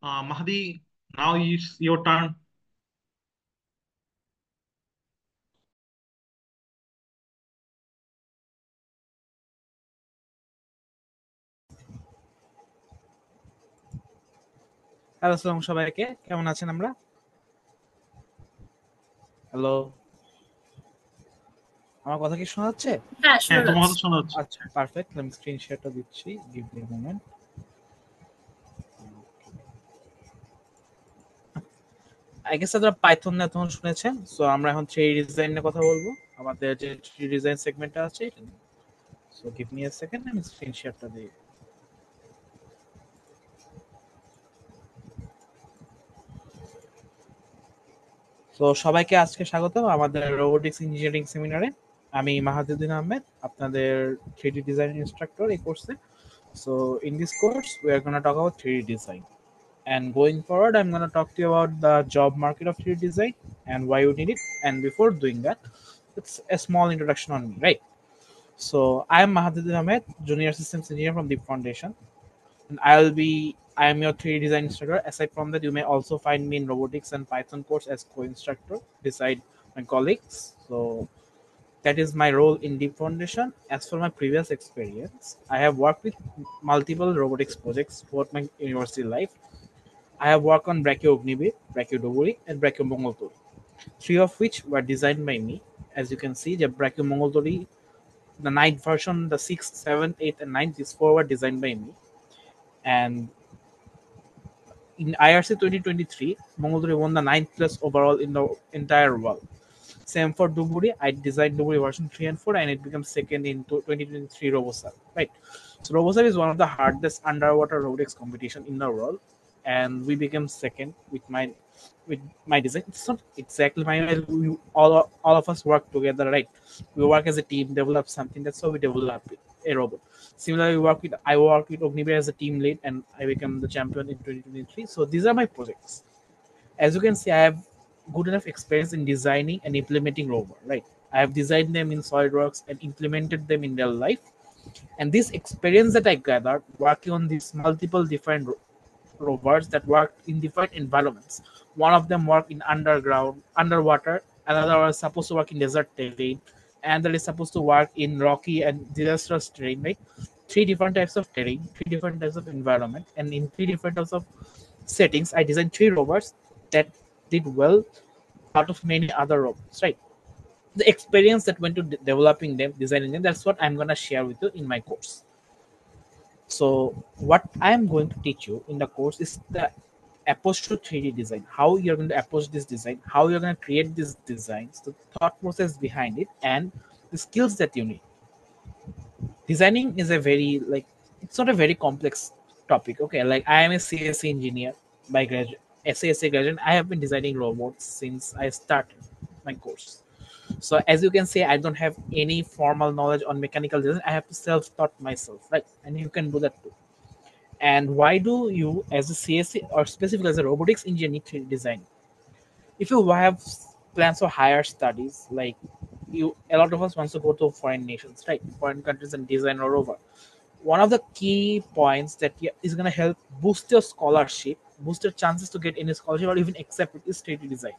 Mahdi, now it's your turn. Hello আসসালাম সবাইকে, কেমন আছেন? আমরা হ্যালো, আমার কথা কি শোনা যাচ্ছে? হ্যাঁ হ্যাঁ, শোনা তোমার যাচ্ছে। কথা শোনা যাচ্ছে। আচ্ছা, পারফেক্ট। আমি স্ক্রিন শেয়ারটা দিচ্ছি, give me a moment. I guess আপনারা পাইথন নিয়ে তখন শুনেছেন, সো আমরা এখন 3D ডিজাইন নিয়ে কথা বলবো। আমাদের যে 3D ডিজাইন সেগমেন্টটা আছে এটা নিয়ে। So give me a second, আমি স্ক্রিন শেয়ারটা দিই। তো সবাইকে আজকে স্বাগত আমাদের রোবোটিক্স ইঞ্জিনিয়ারিং সেমিনারে। আমি মাহাদুদ্দিন আহমেদ, আপনাদের 3D ডিজাইন ইনস্ট্রাক্টর এই কোর্সে। So in this course, we are going to talk about 3D design. And going forward, I'm going to talk to you about the job market of 3D design and why you need it. And before doing that, it's a small introduction on me, right? So I am Mahaduddin Ahmed, Junior Systems Engineer from Deep Foundation. And I am your 3D design instructor. Aside from that, you may also find me in robotics and Python course as co-instructor beside my colleagues. So that is my role in Deep Foundation. As for my previous experience, I have worked with multiple robotics projects throughout my university life. I have worked on Brachio Ognibir, Brachio Doguri, and Brachio Mongoltori, three of which were designed by me. As you can see, the Brachio Mongoltori, the 9th version, the 6th, 7th, 8th, and 9th, these four were designed by me. And in IRC 2023, Mongoltori won the 9th place overall in the entire world. Same for Duguri. I designed Duguri version 3 and 4, and it became second in 2023 RoboSar. Right. So RoboSar is one of the hardest underwater robotics competition in the world, and we became second with my design. It's not exactly my all of us work together, right? We work as a team, develop something. That's how we develop a robot. Similarly, I work with Ognibir as a team lead, and I became the champion in 2023. So these are my projects. As you can see, I have good enough experience in designing and implementing robot, right? I have designed them in SolidWorks and implemented them in real life. And this experience that I gathered working on these multiple different rovers that work in different environments. One of them work in underwater, another was supposed to work in desert terrain, and that is supposed to work in rocky and disastrous terrain, right? Three different types of terrain, three different types of environment, and in three different types of settings, I designed three rovers that did well out of many other robots, right? The experience that went to developing them, designing them, that's what I'm going to share with you in my course. So what I'm going to teach you in the course is the approach to 3D design, how you're going to approach this design, how you're going to create these designs, the thought process behind it, and the skills that you need. Designing is a very it's not a very complex topic. Okay, like I am a CSC engineer by graduate, SASA graduate. I have been designing robots since I started my course. So as you can see, I don't have any formal knowledge on mechanical design. I have to self-taught myself, right? And you can do that too. And why do you, as a CSC or specifically as a robotics engineer, need 3D design? If you have plans for higher studies, like a lot of us wants to go to foreign nations, right? Foreign countries and design or over. One of the key points that is going to help boost your scholarship, boost your chances to get any scholarship or even accept it is 3D design.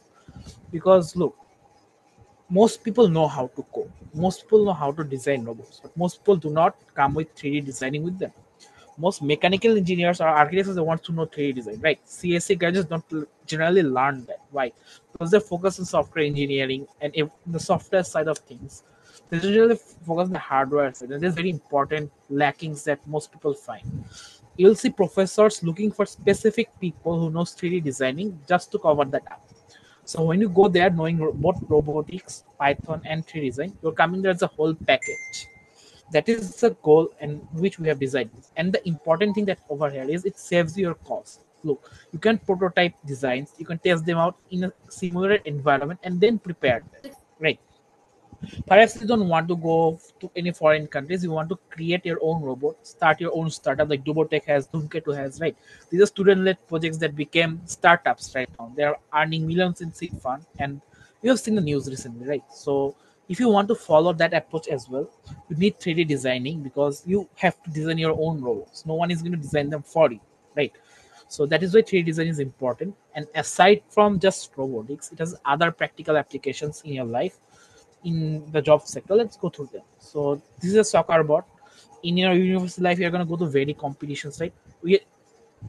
Because look, most people know how to code, most people know how to design robots, but most people do not come with 3D designing with them. Most mechanical engineers or architects are the ones to know 3D design, right? CSC graduates don't generally learn that. Why? Because they focus on software engineering and the software side of things. They usually focus on the hardware side, and there's very important lackings that most people find. You'll see professors looking for specific people who knows 3D designing just to cover that up. So when you go there knowing both robotics, Python, and 3D design, you're coming there as a whole package. That is the goal and which we have designed this. And the important thing that over here is it saves your cost. Look, you can prototype designs, you can test them out in a simulated environment and then prepare them, right? Perhaps you don't want to go to any foreign countries. You want to create your own robot, start your own startup like Dubotech has, Dhumketu has, right? These are student-led projects that became startups right now. They are earning millions in seed fund, and you have seen the news recently, right? So if you want to follow that approach as well, you need 3D designing because you have to design your own robots. No one is going to design them for you, right? So that is why 3D design is important. And aside from just robotics, it has other practical applications in your life in the job sector. Let's go through them. So this is a soccer bot. In your university life, you're gonna go to very competitions, right? We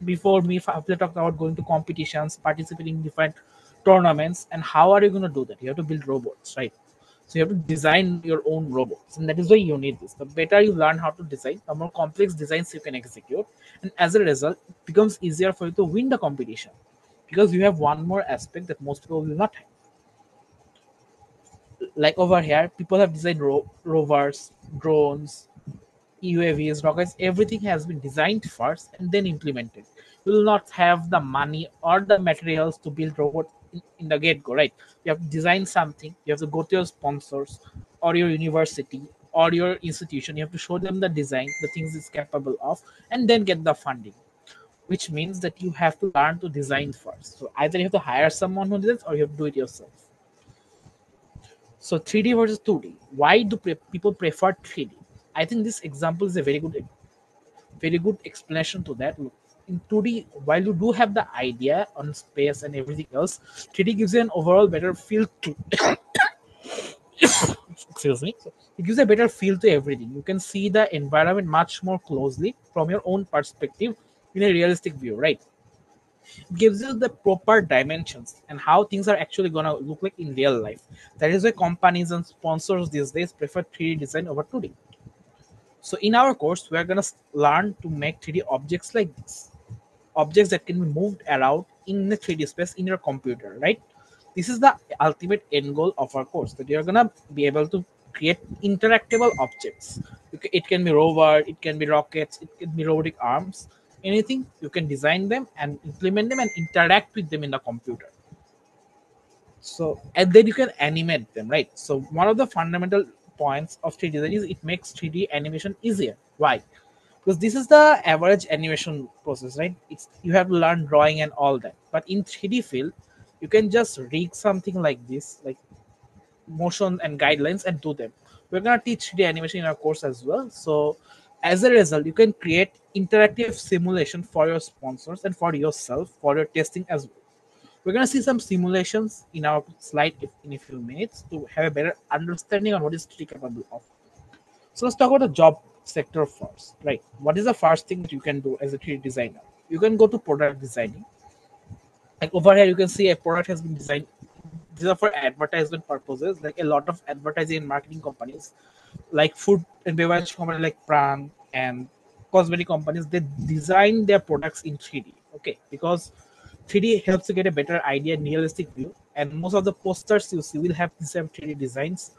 before me, after talked about going to competitions, participating in different tournaments, and how are you gonna do that? You have to build robots, right? So you have to design your own robots, and that is why you need this. The better you learn how to design, the more complex designs you can execute, and as a result, it becomes easier for you to win the competition because you have one more aspect that most people will not have. Like over here, people have designed rovers, drones, UAVs, rockets. Everything has been designed first and then implemented. You will not have the money or the materials to build robots in the get go, right? You have to design something. You have to go to your sponsors or your university or your institution. You have to show them the design, the things it's capable of, and then get the funding. Which means that you have to learn to design first. So either you have to hire someone who does, or you have to do it yourself. So 3D versus 2D. Why do people prefer 3D? I think this example is a very good explanation to that. Look, in 2D, while you do have the idea on space and everything else, 3D gives you an overall better feel to excuse me. So it gives a better feel to everything. You can see the environment much more closely from your own perspective in a realistic view, right? Gives you the proper dimensions and how things are actually gonna look like in real life. That is why companies and sponsors these days prefer 3D design over 2D. So in our course, we are gonna learn to make 3D objects like this, objects that can be moved around in the 3D space in your computer, right? This is the ultimate end goal of our course, that you're gonna be able to create interactable objects. It can be rover, it can be rockets, it can be robotic arms, anything. You can design them and implement them and interact with them in the computer. So and then you can animate them, right? So one of the fundamental points of 3D design is it makes 3D animation easier. Why? Because this is the average animation process, right? It's you have to learn drawing and all that. But in 3D field, you can just rig something like this, like motion and guidelines, and do them. We're gonna teach 3D animation in our course as well. So as a result, you can create interactive simulation for your sponsors and for yourself for your testing as well. We're gonna see some simulations in our slide in a few minutes to have a better understanding on what is 3D capable of. So let's talk about the job sector first, right? What is the first thing that you can do as a 3D designer? You can go to product designing. Like over here, you can see a product has been designed. These are for advertisement purposes. Like a lot of advertising and marketing companies, like food and beverage companies like Pran and cosmetic companies, they design their products in 3D. Okay, because 3D helps you get a better idea and realistic view. And most of the posters you see will have the same 3D designs.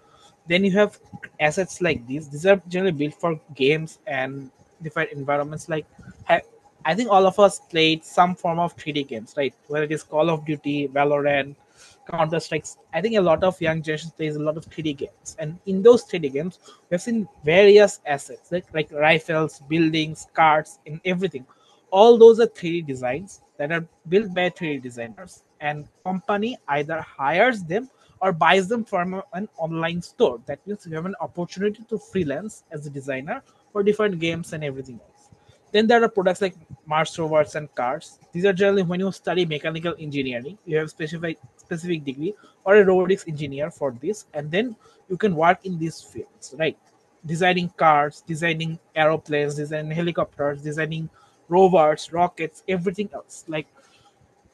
Then you have assets like these. These are generally built for games and different environments. Like I think all of us played some form of 3D games, right? Whether it is Call of Duty, Valorant, Counter Strikes. I think a lot of young generations plays a lot of 3D games, and in those 3D games, we have seen various assets like rifles, buildings, cars, and everything. All those are 3D designs that are built by 3D designers, and company either hires them or buys them from an online store. That means you have an opportunity to freelance as a designer for different games and everything else. Then there are products like Mars rovers and cars. These are generally when you study mechanical engineering, you have specific degree or a robotics engineer for this, and then you can work in these fields, right? Designing cars, designing aeroplanes, designing helicopters, designing rovers, rockets, everything else. Like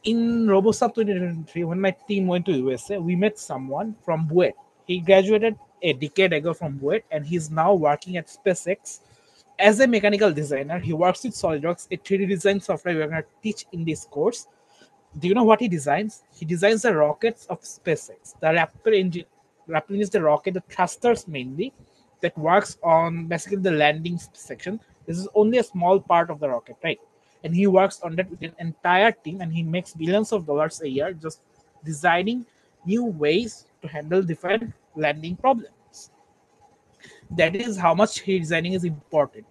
in RoboSub 2023, when my team went to USA, we met someone from Buet. He graduated a decade ago from Buet, and he's now working at SpaceX as a mechanical designer. He works with SolidWorks, a 3D design software we're going to teach in this course. Do you know what he designs? He designs the rockets of SpaceX. The Raptor engine is the rocket, the thrusters mainly, that works on basically the landing section. This is only a small part of the rocket, right? And he works on that with an entire team, and he makes billions of dollars a year just designing new ways to handle different landing problems. That is how much he designing is important.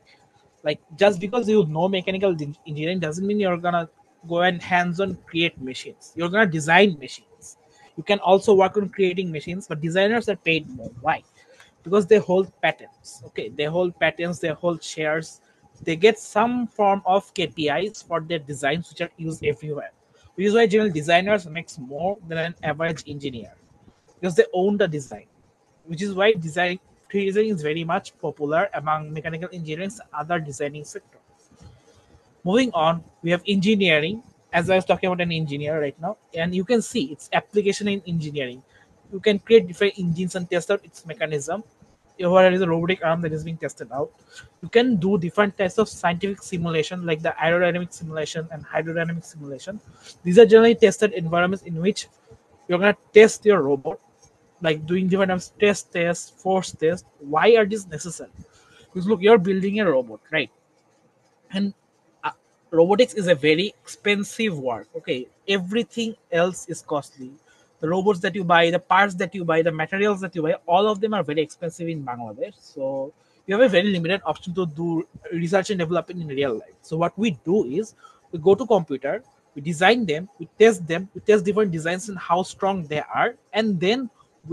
Like, just because you know mechanical engineering doesn't mean you're gonna go and hands-on create machines. You're gonna design machines. You can also work on creating machines, but designers are paid more. Why? Because they hold patents. Okay, they hold patents, they hold shares, they get some form of KPIs for their designs, which are used everywhere, which is why general designers makes more than an average engineer, because they own the design, which is why design 3D design is very much popular among mechanical engineering and other designing sector. Moving on, we have engineering. As I was talking about an engineer right now, and you can see its application in engineering. You can create different engines and test out its mechanism. There is a robotic arm that is being tested out. You can do different types of scientific simulation, like the aerodynamic simulation and hydrodynamic simulation. These are generally tested environments in which you're gonna test your robot, like doing different types of tests, force tests. Why are these necessary? Because look, you're building a robot, right? And uh, robotics is a very expensive work. Okay, everything else is costly. The robots that you buy, the parts that you buy, the materials that you buy, all of them are very expensive in Bangladesh. So you have a very limited option to do research and development in real life. So what we do is we go to computer, we design them, we test different designs and how strong they are, and then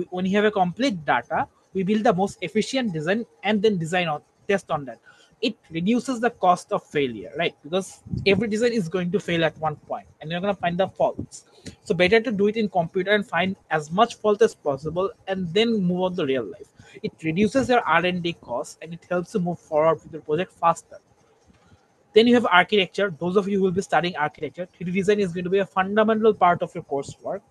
when you have a complete data, we build the most efficient design and then design on test on that. It reduces the cost of failure, right? Because every design is going to fail at one point and you're going to find the faults. So better to do it in computer and find as much fault as possible and then move on to real life. It reduces your R&D costs and it helps you move forward with your project faster. Then you have architecture. Those of you who will be studying architecture, 3D design is going to be a fundamental part of your coursework.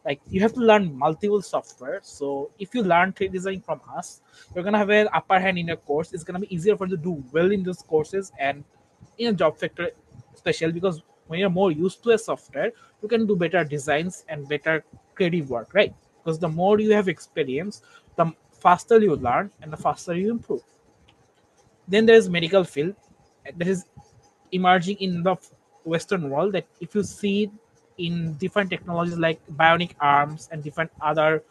Like, you have to learn multiple software. So if you learn 3D design from us, you're gonna have an upper hand in your course. It's gonna be easier for you to do well in those courses and in a job sector, especially because when you're more used to a software, you can do better designs and better creative work, right? Because the more you have experience, the faster you learn and the faster you improve. Then there is medical field that is emerging in the Western world. That if you see in different technologies like bionic arms and different other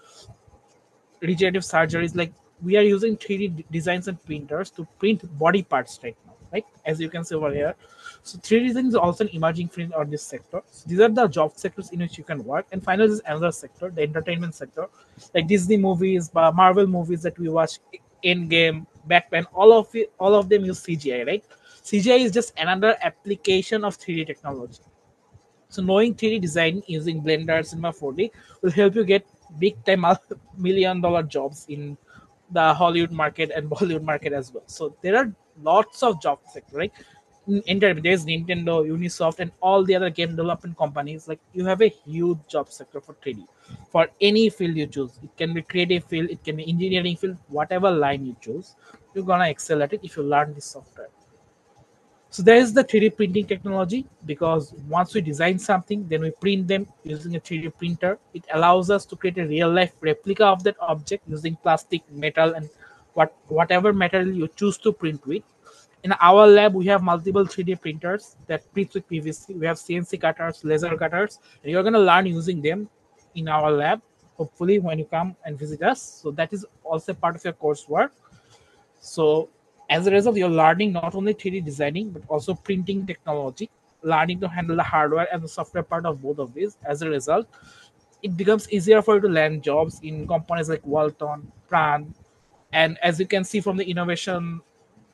regenerative surgeries, like we are using 3D designs and printers to print body parts right now, right? As you can see over here. So 3D design is also an emerging field on this sector. So these are the job sectors in which you can work. And finally, is another sector, the entertainment sector, like Disney movies, Marvel movies that we watch, Endgame, Batman, all of them use CGI, right? CGI is just another application of 3D technology. So knowing 3D design using Blender, Cinema 4D will help you get big time $1 million jobs in the Hollywood market and Bollywood market as well. So there are lots of job sector, right? There's Nintendo, Ubisoft, and all the other game development companies. Like, you have a huge job sector for 3D for any field you choose. It can be creative field, it can be engineering field, whatever line you choose. You're gonna excel at it if you learn this software. So there is the 3D printing technology, because once we design something, then we print them using a 3D printer. It allows us to create a real life replica of that object using plastic, metal, and whatever material you choose to print with. In our lab, we have multiple 3D printers that print with PVC. We have CNC cutters, laser cutters, and you're going to learn using them in our lab, hopefully, when you come and visit us. So that is also part of your coursework. So as a result, you're learning not only 3D designing, but also printing technology, learning to handle the hardware and the software part of both of these. As a result, it becomes easier for you to land jobs in companies like Walton, Pran, and as you can see from the innovation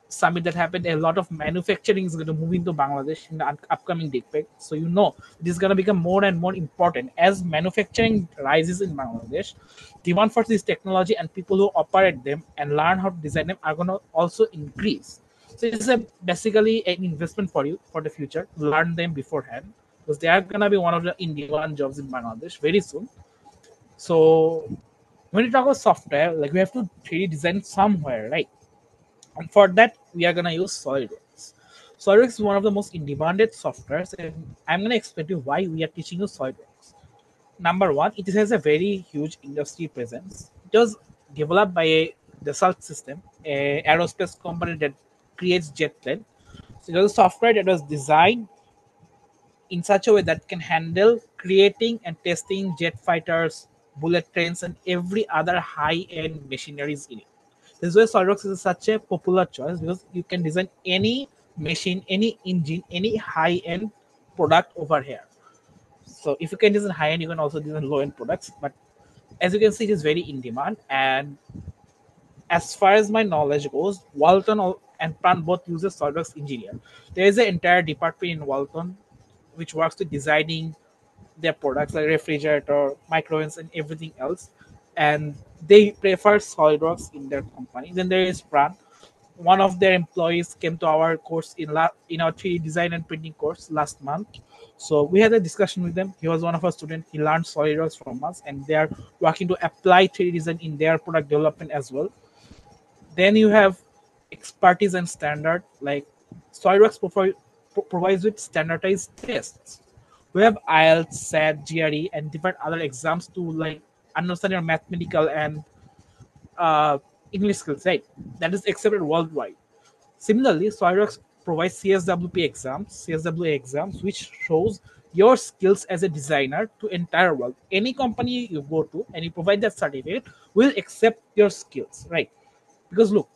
summit that happened, a lot of manufacturing is going to move into Bangladesh in the upcoming decade. So it is going to become more and more important as manufacturing rises in Bangladesh. Demand for this technology and people who operate them and learn how to design them are going to also increase. So it's basically an investment for you for the future. Learn them beforehand, because they are going to be one of the in-demand jobs in Bangladesh very soon. So when you talk about software, like, we have to 3D design somewhere, right? And for that, we are going to use SolidWorks. SolidWorks is one of the most in-demanded softwares, and I'm going to explain to you why we are teaching you SolidWorks. Number one, it has a very huge industry presence. It was developed by a Dassault System, a aerospace company that creates jet plane. So it was a software that was designed in such a way that can handle creating and testing jet fighters, bullet trains, and every other high-end machineries in it. This is why SolidWorks is such a popular choice because you can design any machine, any engine, any high-end product over here. So if you can design high-end, you can also design low-end products. But as you can see, it is very in demand. And as far as my knowledge goes, and Pran both uses SolidWorks Engineer. There is an entire department in Walton which works with designing their products like refrigerator, microwaves, and everything else. And they prefer SolidWorks in their company. Then there is Pran. One of their employees came to our course in our 3D design and printing course last month. So we had a discussion with them. He was one of our students. He learned SolidWorks from us, and they are working to apply 3D design in their product development as well. Then you have expertise and standard, like SolidWorks provides with standardized tests. We have IELTS, SAT, GRE, and different other exams to like understand your mathematical and uh, English skills, right? That is accepted worldwide. Similarly, SolidWorks provides CSWA exams, which shows your skills as a designer to entire world. Any company you go to and you provide that certificate will accept your skills, right? Because look,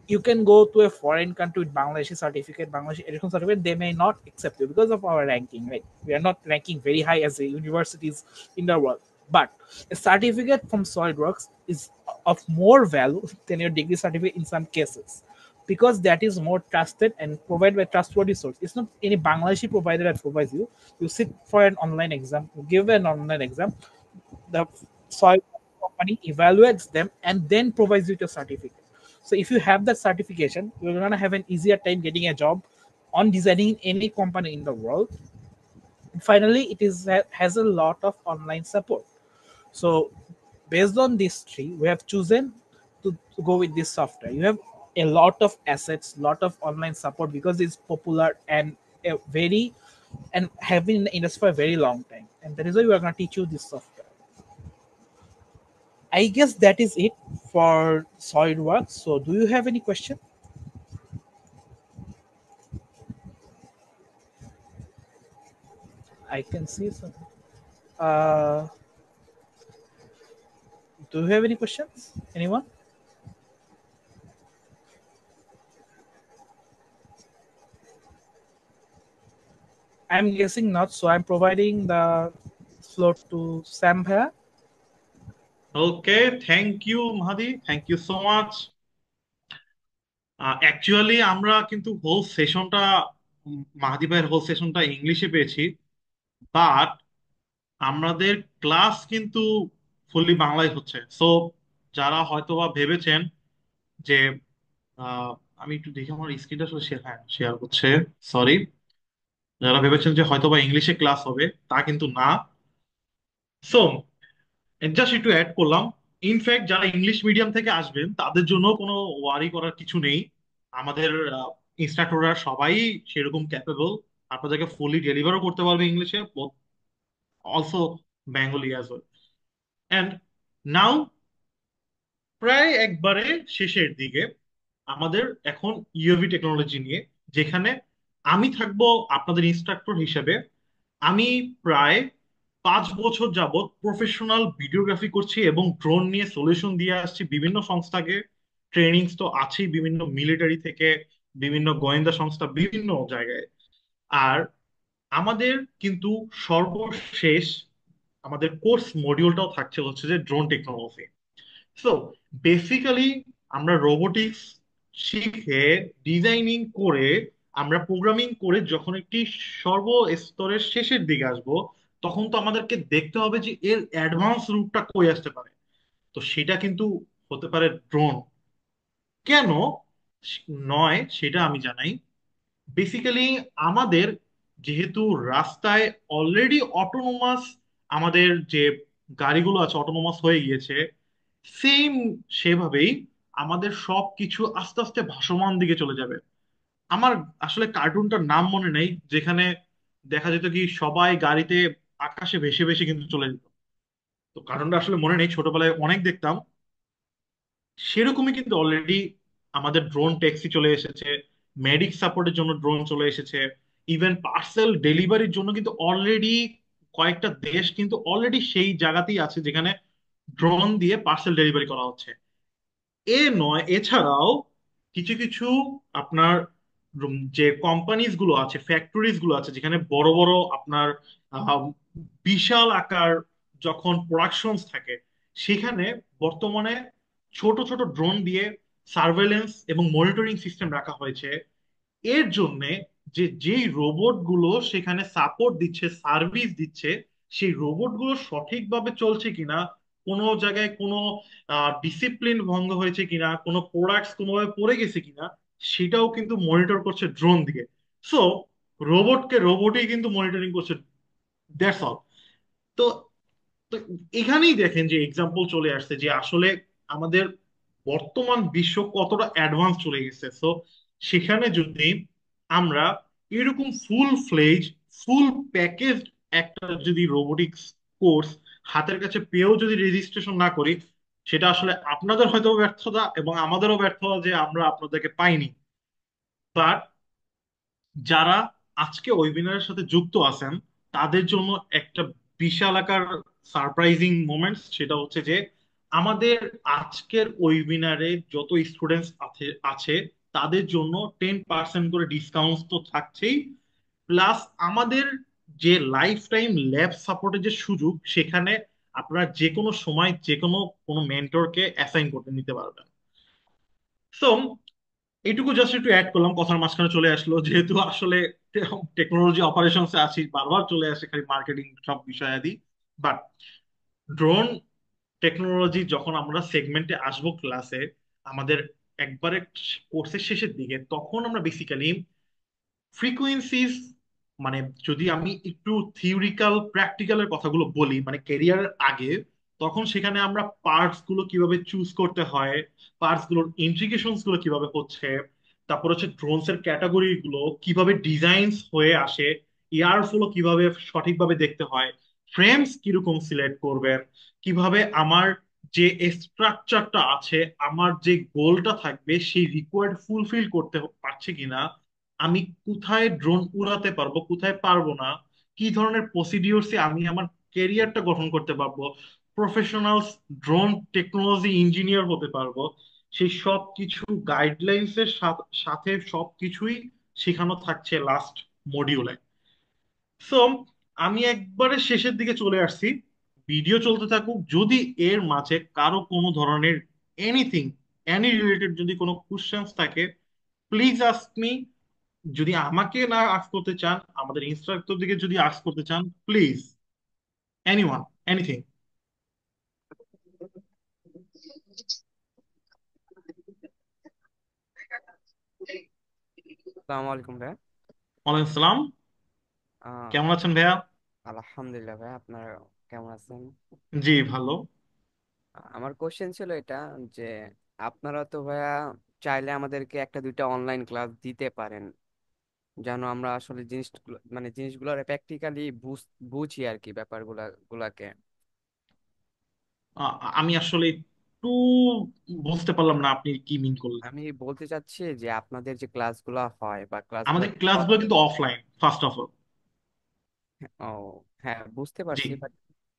you can go to a foreign country with Bangladeshi education certificate, they may not accept you because of our ranking, right? We are not ranking very high as a universities in the world. But a certificate from SolidWorks is of more value than your degree certificate in some cases because that is more trusted and provided by trustworthy source. It's not any Bangladeshi provider that provides you. You sit for an online exam, you give an online exam, the soil company evaluates them and then provides you with a certificate. So if you have that certification, you're gonna have an easier time getting a job on designing in any company in the world. And finally, has a lot of online support. So based on these three, we have chosen to go with this software. You have a lot of assets, lot of online support because it's popular and a very and have been in the industry for a very long time. And that is why we are going to teach you this software. I guess that is it for SolidWorks. So, do you have any question? I can see some. Uh, do you have any questions? Anyone? I'm guessing not. So, I'm providing the floor to Sam Bhaiya. Okay, thank you Mahadi, thank you so much. Actually আমরা কিন্তু হোল সেশনটা, মাহাদি ভাইয়ের হোল সেশনটা ইংলিশে পেয়েছি, বাট আমাদের ক্লাস কিন্তু ফুললি বাংলায় হচ্ছে। সো যারা হয়তোবা ভেবেছেন যে আহ, আমি একটু দেখি আমার স্ক্রিনটা আসলে শেয়ার করছে, সরি। যারা ভেবেছেন যে হয়তোবা ইংলিশে ক্লাস হবে, তা কিন্তু না। সো জাস্ট একটু অ্যাড করলাম, ইনফ্যাক্ট যারা ইংলিশ মিডিয়াম থেকে আসবেন তাদের জন্য কোনো ওয়ারি করার কিছু নেই। আমাদের ইনস্ট্রাক্টররা সবাই সেরকম ক্যাপেবল, আপনাদেরকে ফুলি ডেলিভারও করতে পারবে ইংলিশে, also Bengali as well. And now প্রায় একবারে শেষের দিকে আমাদের এখন ইউভি টেকনোলজি নিয়ে, যেখানে আমি থাকবো আপনাদের ইনস্ট্রাক্টর হিসেবে। আমি প্রায় 5 বছর যাবত প্রফেশনাল ভিডিওগ্রাফি করছি এবং ড্রোন নিয়ে সলিউশন দিয়ে আসছি বিভিন্ন সংস্থাকে। ট্রেনিংস তো আছেই, বিভিন্ন মিলিটারি থেকে বিভিন্ন গোয়েন্দা সংস্থা, বিভিন্ন জায়গায়। আর আমাদের কিন্তু সর্বশেষ আমাদের কোর্স মডিউলটাও থাকছে হচ্ছে যে ড্রোন টেকনোলজি। সো বেসিক্যালি আমরা রোবোটিক্স শিখে, ডিজাইনিং করে, আমরা প্রোগ্রামিং করে যখন একটি সর্বস্তরের শেষের দিকে আসব, তখন তো আমাদেরকে দেখতে হবে যে এর অ্যাডভান্স রূপটা কই আসতে পারে। তো সেটা কিন্তু হতে পারে ড্রোন। কেন নয় সেটা আমি জানাই। বেসিক্যালি আমাদের যেহেতু রাস্তায় অলরেডি অটোনোমাস, আমাদের যে গাড়িগুলো আছে অটোনোমাস হয়ে গিয়েছে, সেম সেভাবেই আমাদের সব কিছু আস্তে আস্তে ভাসমান দিকে চলে যাবে। আমার আসলে কার্টুনটার নাম মনে নেই, যেখানে দেখা যেত কি সবাই গাড়িতে আকাশে ভেসে ভেসে কিন্তু চলে যেত। তো কার্টুনটা আসলে মনে নেই, ছোটবেলায় অনেক দেখতাম। সেরকমই কিন্তু অলরেডি আমাদের ড্রোন ট্যাক্সি চলে এসেছে, মেডিক সাপোর্টের জন্য ড্রোন চলে এসেছে, ইভেন পার্সেল ডেলিভারির জন্য কিন্তু অলরেডি কয়েকটা দেশ কিন্তু অলরেডি সেই জায়গাতেই আছে যেখানে ড্রোন দিয়ে পার্সেল ডেলিভারি করা হচ্ছে। এ নয়, এছাড়াও কিছু কিছু আপনার যে কোম্পানিজ গুলো আছে, ফ্যাক্টরিজ গুলো আছে, যেখানে বড় বড় আপনার আহ, বিশাল আকার যখন প্রোডাকশন থাকে, সেখানে বর্তমানে ছোট ছোট ড্রোন দিয়ে সার্ভেলেন্স এবং মনিটরিং সিস্টেম রাখা হয়েছে। এর জন্য যেই রোবট গুলো সেখানে সাপোর্ট দিচ্ছে, সার্ভিস দিচ্ছে, সেই রোবট গুলো সঠিকভাবে চলছে কিনা, কোনো জায়গায় কোনো ডিসিপ্লিন ভঙ্গ হয়েছে কিনা, কোনো প্রোডাক্টস কোনোভাবে পড়ে গেছে কিনা, সেটাও কিন্তু মনিটর করছে ড্রোন দিয়ে। সো রোবটকে রোবটই কিন্তু মনিটরিং করছে, দ্যাটস অল। তো তো এখানেই দেখেন যে এক্সাম্পল চলে আসছে যে আসলে আমাদের বর্তমান বিশ্ব কতটা অ্যাডভান্স চলে গেছে। সো সেখানে যদি আমরা এরকম ফুল ফ্লেজ, ফুল প্যাকেজ একটা যদি রোবোটিক্স কোর্স হাতের কাছে পেয়েও যদি রেজিস্ট্রেশন না করি, সেটা আসলে আপনাদের হয়তো ব্যর্থতা এবং আমাদেরও ব্যর্থতা যে আমরা আপনাদেরকে পাইনি। বাট যারা আজকে ওয়েবিনারের সাথে যুক্ত আছেন, তাদের জন্য একটা বিশাল আকার সারপ্রাইজিং মোমেন্টস, সেটা হচ্ছে যে আমাদের আজকের ওয়েবিনারে যত স্টুডেন্টস আছে আছে তাদের জন্য 10% করে ডিসকাউন্ট তো থাকছেই, প্লাস আমাদের যে লাইফ টাইম ল্যাব সাপোর্টের যে সুযোগ, সেখানে আপনারা যে কোনো সময় যে কোনো কোনো মেন্টরকে অ্যাসাইন করতে নিতে পারবেন। সো এইটুকু জাস্ট একটু অ্যাড করলাম, কথার মাঝখানে চলে আসলো যেহেতু আসলে টেকনোলজি অপারেশনস আছি, বারবার চলে আসে খালি মার্কেটিং সব বিষয়াদি। বাট ড্রোন টেকনোলজি যখন আমরা সেগমেন্টে আসবো ক্লাসে, আমাদের একবারে কোর্সের শেষের দিকে, তখন আমরা বেসিক্যালি ফ্রিকোয়েন্সিস, মানে যদি আমি একটু থিওরিক্যাল প্র্যাকটিক্যালের কথাগুলো বলি, মানে ক্যারিয়ারের আগে, তখন সেখানে আমরা পার্টস গুলো কিভাবে চুজ করতে হয়, পার্টস গুলোর ইন্ট্রিগেশনস গুলো কিভাবে হচ্ছে, তারপর হচ্ছে ড্রোনস এর ক্যাটাগরি গুলো কিভাবে ডিজাইনস হয়ে আসে, এয়ার ফ্লো কিভাবে সঠিকভাবে দেখতে হয়, ফ্রেমস কিরকম সিলেক্ট করবেন, কিভাবে আমার যে স্ট্রাকচারটা আছে, আমার যে গোলটা থাকবে সেই রিকোয়ার্ড ফুলফিল করতে পারছে কিনা, আমি কোথায় ড্রোন উড়াতে পারবো কোথায় পারবো না, কি ধরনের প্রসিডিওরসে আমি আমার ক্যারিয়ারটা গঠন করতে পারবো, প্রফেশনাল ড্রোন টেকনোলজি ইঞ্জিনিয়ার হতে পারবো, সেই সব কিছু গাইডলাইন্স এর সাথে সবকিছুই শেখানো থাকছে লাস্ট মডিউলে। সো আমি একবারে শেষের দিকে চলে আসছি, ভিডিও চলতে থাকুক, যদি এর মাঝে কারো কোনো ধরনের এনিথিং, এনি রিলেটেড যদি কোনো কোশ্চেন্স থাকে, প্লিজ আস্ক মি। যদি আমাকে না আস্ক করতে চান, আমাদের ইনস্ট্রাক্টর দিকে যদি আস্ক করতে চান, প্লিজ, এনিওয়ান, এনিথিং। আসসালামু আলাইকুম ভাইয়া। ওয়ালাইকুম সালাম। আহ, কেমন আছেন ভাইয়া? আলহামদুলিল্লাহ ভাইয়া, আপনারা কেমন আছেন? জি ভালো। আমার কোশ্চেন ছিল এটা যে আপনারা তো ভাইয়া চাইলে আমাদেরকে একটা দুইটা অনলাইন ক্লাস দিতে পারেন, যেন আমরা আসলে জিনিসগুলো মানে জিনিসগুলোর প্র্যাকটিক্যালি বুঝি আর কি গুলাকে। আমি আসলে একটু বুঝতে পারলাম না আপনি কি মিন করলেন। আমি বলতে চাচ্ছি যে আপনাদের যে ক্লাসগুলো হয় বা ক্লাসগুলো আমাদের ক্লাসগুলো কিন্তু অফলাইন, ফার্স্ট অফ অল। ও হ্যাঁ, বুঝতে জি পারছি, বাট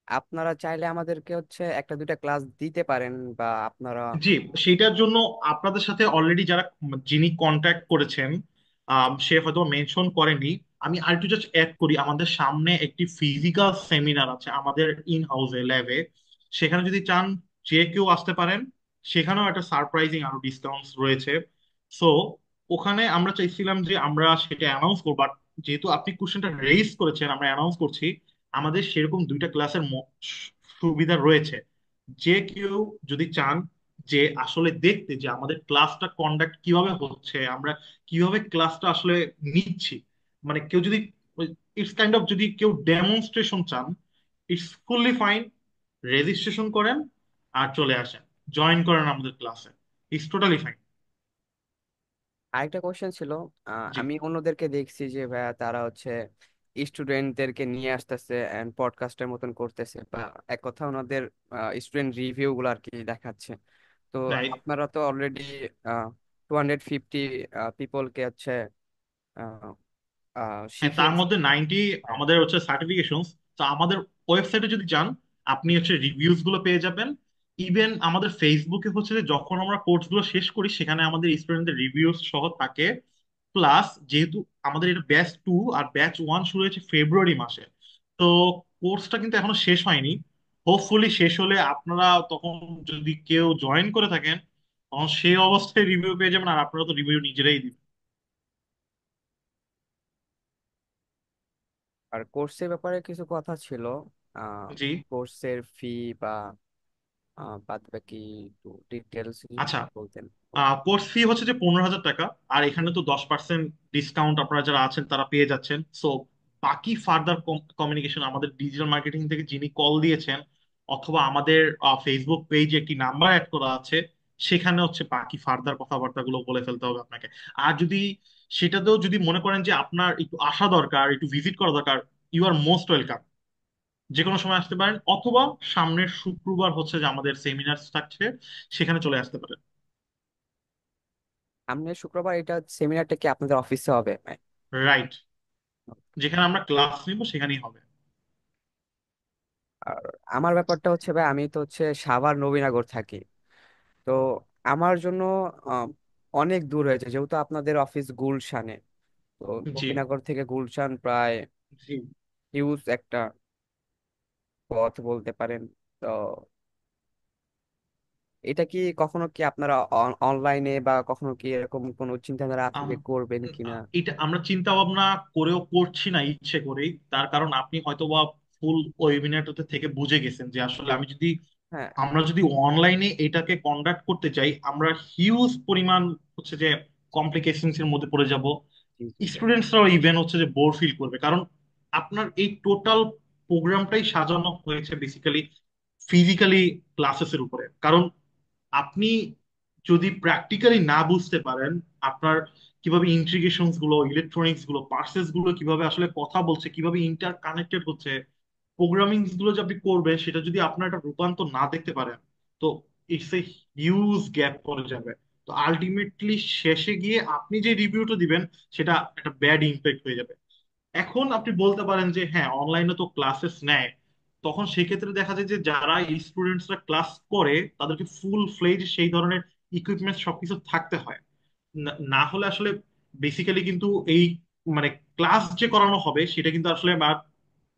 আপনারা চাইলে আমাদেরকে হচ্ছে একটা দুইটা ক্লাস দিতে পারেন, বা আপনারা জি, সেটার জন্য আপনাদের সাথে অলরেডি যারা, যিনি কন্ট্যাক্ট করেছেন, সে হয়তো মেনশন করেনি, আমি আরেকটু জাস্ট অ্যাড করি, আমাদের সামনে একটি ফিজিক্যাল সেমিনার আছে আমাদের ইন হাউসে ল্যাবে, সেখানে যদি চান যে কেউ আসতে পারেন, সেখানেও একটা সারপ্রাইজিং আরো ডিসকাউন্ট রয়েছে। সো ওখানে আমরা চাইছিলাম যে আমরা সেটা অ্যানাউন্স করবো, বাট যেহেতু আপনি কোশ্চেনটা রেইজ করেছেন, আমরা অ্যানাউন্স করছি। আমাদের সেরকম দুইটা ক্লাসের সুবিধা রয়েছে, যে কেউ যদি চান যে আসলে দেখতে যে আমাদের ক্লাসটা কন্ডাক্ট কিভাবে হচ্ছে, আমরা কিভাবে ক্লাসটা আসলে নিচ্ছি, মানে কেউ যদি ইটস কাইন্ড অফ যদি কেউ ডেমনস্ট্রেশন চান, ইটস ফুললি ফাইন, রেজিস্ট্রেশন করেন আর চলে আসেন, জয়েন করেন আমাদের ক্লাসে, ইটস টোটালি ফাইন। আরেকটা কোশ্চেন ছিল। জি। আমি অন্যদেরকে দেখছি যে ভাইয়া তারা হচ্ছে স্টুডেন্টদেরকে নিয়ে আসতেছে এন্ড পডকাস্টের মতন করতেছে, বা এক কথা ওনাদের স্টুডেন্ট রিভিউ গুলো আর কি দেখাচ্ছে। তো রাইট। আপনারা তো অলরেডি 250 পিপলকে হচ্ছে আহ, হ্যাঁ, তার শিখিয়েছে। মধ্যে 90 হ্যাঁ, আমাদের হচ্ছে সার্টিফিকেশন। তো আমাদের ওয়েবসাইটে যদি যান, আপনি হচ্ছে রিভিউজ গুলো পেয়ে যাবেন। ইভেন আমাদের ফেসবুকে হচ্ছে যে যখন আমরা কোর্স গুলো শেষ করি, সেখানে আমাদের স্টুডেন্টদের রিভিউজ সহ থাকে। প্লাস যেহেতু আমাদের এটা ব্যাচ 2 আর ব্যাচ 1 শুরু হয়েছে ফেব্রুয়ারি মাসে, তো কোর্সটা কিন্তু এখনো শেষ হয়নি। হোপফুলি শেষ হলে আপনারা তখন যদি কেউ জয়েন করে থাকেন, তখন সেই অবস্থায় রিভিউ পেয়ে যাবেন, আর আপনারা তো রিভিউ নিজেরাই দিবেন। আর কোর্সের ব্যাপারে কিছু কথা ছিল। জি। কোর্সের ফি বা বাদ বাকি একটু ডিটেলস আচ্ছা, বলতেন। কোর্স ফি হচ্ছে যে 15,000 টাকা। আর এখানে তো 10% ডিসকাউন্ট আপনারা যারা আছেন তারা পেয়ে যাচ্ছেন। সো বাকি ফার্দার কমিউনিকেশন আমাদের ডিজিটাল মার্কেটিং থেকে যিনি কল দিয়েছেন, অথবা আমাদের ফেসবুক পেজে একটি নাম্বার অ্যাড করা আছে, সেখানে হচ্ছে বাকি ফার্দার কথাবার্তা গুলো বলে ফেলতে হবে আপনাকে। আর যদি সেটাতেও যদি মনে করেন যে আপনার একটু আসা দরকার, একটু ভিজিট করা দরকার, ইউ আর মোস্ট ওয়েলকাম। যে কোনো সময় আসতে পারেন, অথবা সামনের শুক্রবার হচ্ছে যে আমাদের সেমিনার থাকছে, সেখানে চলে আসতে পারেন। সামনের শুক্রবার এটা সেমিনারটা কি আপনাদের অফিসে হবে? রাইট। যেখানে আমরা ক্লাস নিব সেখানেই হবে। আর আমার ব্যাপারটা হচ্ছে ভাই, আমি তো হচ্ছে সাভার নবীনগর থাকি। তো আমার জন্য আহ, অনেক দূর হয়েছে, যেহেতু আপনাদের অফিস গুলশানে। তো জি। নবীনগর থেকে গুলশান প্রায় জি। হিউজ একটা পথ বলতে পারেন। তো এটা কি কখনো কি আপনারা অনলাইনে বা কখনো কি এরকম কোনো চিন্তাধারা আছে যে করবেন কিনা? এটা আমরা চিন্তা ভাবনা করেও করছি না ইচ্ছে করেই। তার কারণ আপনি হয়তোবা ফুল ওয়েবিনারটাতে থেকে বুঝে গেছেন যে আসলে হ্যাঁ, আমরা যদি অনলাইনে এটাকে কন্ডাক্ট করতে চাই, আমরা হিউজ পরিমাণ হচ্ছে যে কমপ্লিকেশনস এর মধ্যে পড়ে যাব। জি জি ভাই। স্টুডেন্টসরাও ইভেন হচ্ছে যে বোর ফিল করবে, কারণ আপনার এই টোটাল প্রোগ্রামটাই সাজানো হয়েছে বেসিক্যালি ফিজিক্যালি ক্লাসেসের উপরে। কারণ আপনি যদি প্র্যাকটিক্যালি না বুঝতে পারেন, আপনার কিভাবে ইন্টিগ্রেশনস গুলো, ইলেকট্রনিক্স গুলো, পার্সেস গুলো কিভাবে আসলে কথা বলছে, কিভাবে ইন্টার কানেক্টেড হচ্ছে, প্রোগ্রামিং গুলো যে আপনি করবেন, সেটা যদি আপনার একটা রূপান্তর না দেখতে পারেন, তো ইটস এ হিউজ গ্যাপ পড়ে যাবে। তো আলটিমেটলি শেষে গিয়ে আপনি যে রিভিউটা দিবেন, সেটা একটা ব্যাড ইম্প্যাক্ট হয়ে যাবে। এখন আপনি বলতে পারেন যে হ্যাঁ, অনলাইনে তো ক্লাসেস নেয়। তখন সেক্ষেত্রে দেখা যায় যে যারা স্টুডেন্টসরা ক্লাস করে, তাদেরকে ফুল ফ্লেজ সেই ধরনের ইকুইপমেন্ট সবকিছু থাকতে হয়। না না হলে আসলে বেসিক্যালি কিন্তু এই মানে ক্লাস যে করানো হবে, সেটা কিন্তু আসলে আর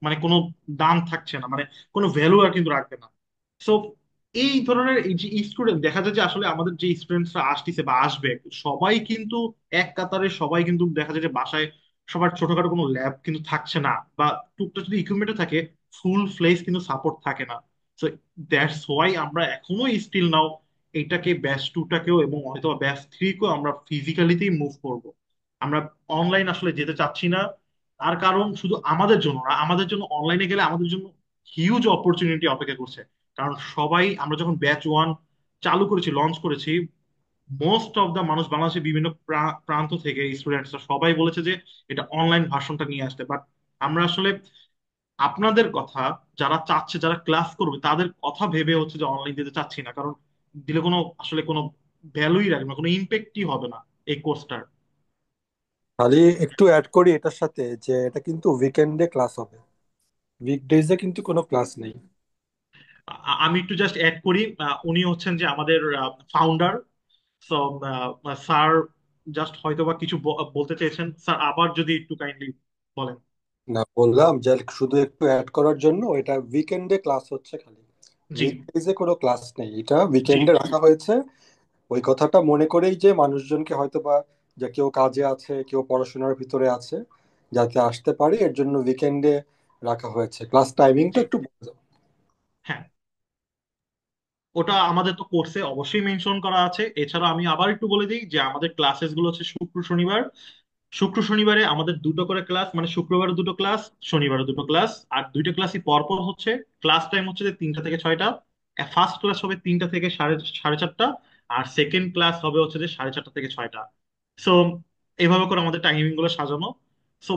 মানে কোনো দাম থাকছে না, মানে কোনো ভ্যালু আর কিন্তু রাখবে না। সো এই ধরনের এই যে স্টুডেন্ট দেখা যায় যে আসলে আমাদের যে স্টুডেন্টসরা আসতেছে বা আসবে, সবাই কিন্তু এক কাতারে সবাই কিন্তু দেখা যায় যে বাসায় সবার ছোটখাটো কোনো ল্যাব কিন্তু থাকছে না, বা টুকটাক যদি ইকুইপমেন্টও থাকে, ফুল ফ্লেজ কিন্তু সাপোর্ট থাকে না। সো দ্যাটস ওয়াই আমরা এখনো স্টিল নাও এইটাকে ব্যাচ 2টাকেও এবং হয়তো ব্যাচ 3কেও আমরা ফিজিক্যালিতেই মুভ করব। আমরা অনলাইন আসলে যেতে চাচ্ছি না। তার কারণ শুধু আমাদের জন্য না, আমাদের জন্য অনলাইনে গেলে আমাদের জন্য হিউজ অপরচুনিটি অপেক্ষা করছে। কারণ সবাই, আমরা যখন ব্যাচ 1 চালু করেছি, লঞ্চ করেছি, মোস্ট অফ দা মানুষ বাংলাদেশের বিভিন্ন প্রান্ত থেকে স্টুডেন্টসরা সবাই বলেছে যে এটা অনলাইন ভার্সনটা নিয়ে আসতে। বাট আমরা আসলে আপনাদের কথা, যারা চাচ্ছে, যারা ক্লাস করবে, তাদের কথা ভেবে হচ্ছে যে অনলাইন দিতে চাচ্ছি না। কারণ দিলে কোনো আসলে কোনো ভ্যালুই রাখবে না, কোনো ইম্প্যাক্টই হবে না এই কোর্সটার। খালি একটু অ্যাড করি এটার সাথে যে এটা কিন্তু উইকেন্ডে ক্লাস হবে, উইকডেজে কিন্তু কোনো ক্লাস নেই। আমি একটু জাস্ট অ্যাড করি, উনি হচ্ছেন যে আমাদের ফাউন্ডার। সো স্যার জাস্ট হয়তোবা কিছু বলতে চেয়েছেন। স্যার আবার যদি একটু কাইন্ডলি বলেন। না, বললাম যে শুধু একটু অ্যাড করার জন্য, এটা উইকেন্ডে ক্লাস হচ্ছে খালি, জি। উইকডেজে কোনো ক্লাস নেই, এটা জি। উইকেন্ডে রাখা হয়েছে। ওই কথাটা মনে করেই যে মানুষজনকে হয়তোবা, যে কেউ কাজে আছে, কেউ পড়াশোনার ভিতরে আছে, যাতে আসতে পারে, এর জন্য উইকেন্ডে রাখা হয়েছে। ক্লাস টাইমিংটা জি। একটু বলে দাও। হ্যাঁ, ওটা আমাদের তো কোর্সে অবশ্যই মেনশন করা আছে। এছাড়া আমি আবার একটু বলে দিই যে আমাদের ক্লাসেস গুলো হচ্ছে শুক্র শনিবার। শুক্র শনিবারে আমাদের দুটো করে ক্লাস, মানে শুক্রবারে দুটো ক্লাস, শনিবারে দুটো ক্লাস। আর দুইটা ক্লাসই পরপর হচ্ছে। ক্লাস টাইম হচ্ছে যে 3টা থেকে 6টা। ফার্স্ট ক্লাস হবে 3টা থেকে সাড়ে সাড়ে চারটা। আর সেকেন্ড ক্লাস হবে হচ্ছে যে 4:30 থেকে 6টা। সো এইভাবে করে আমাদের টাইমিং গুলো সাজানো। সো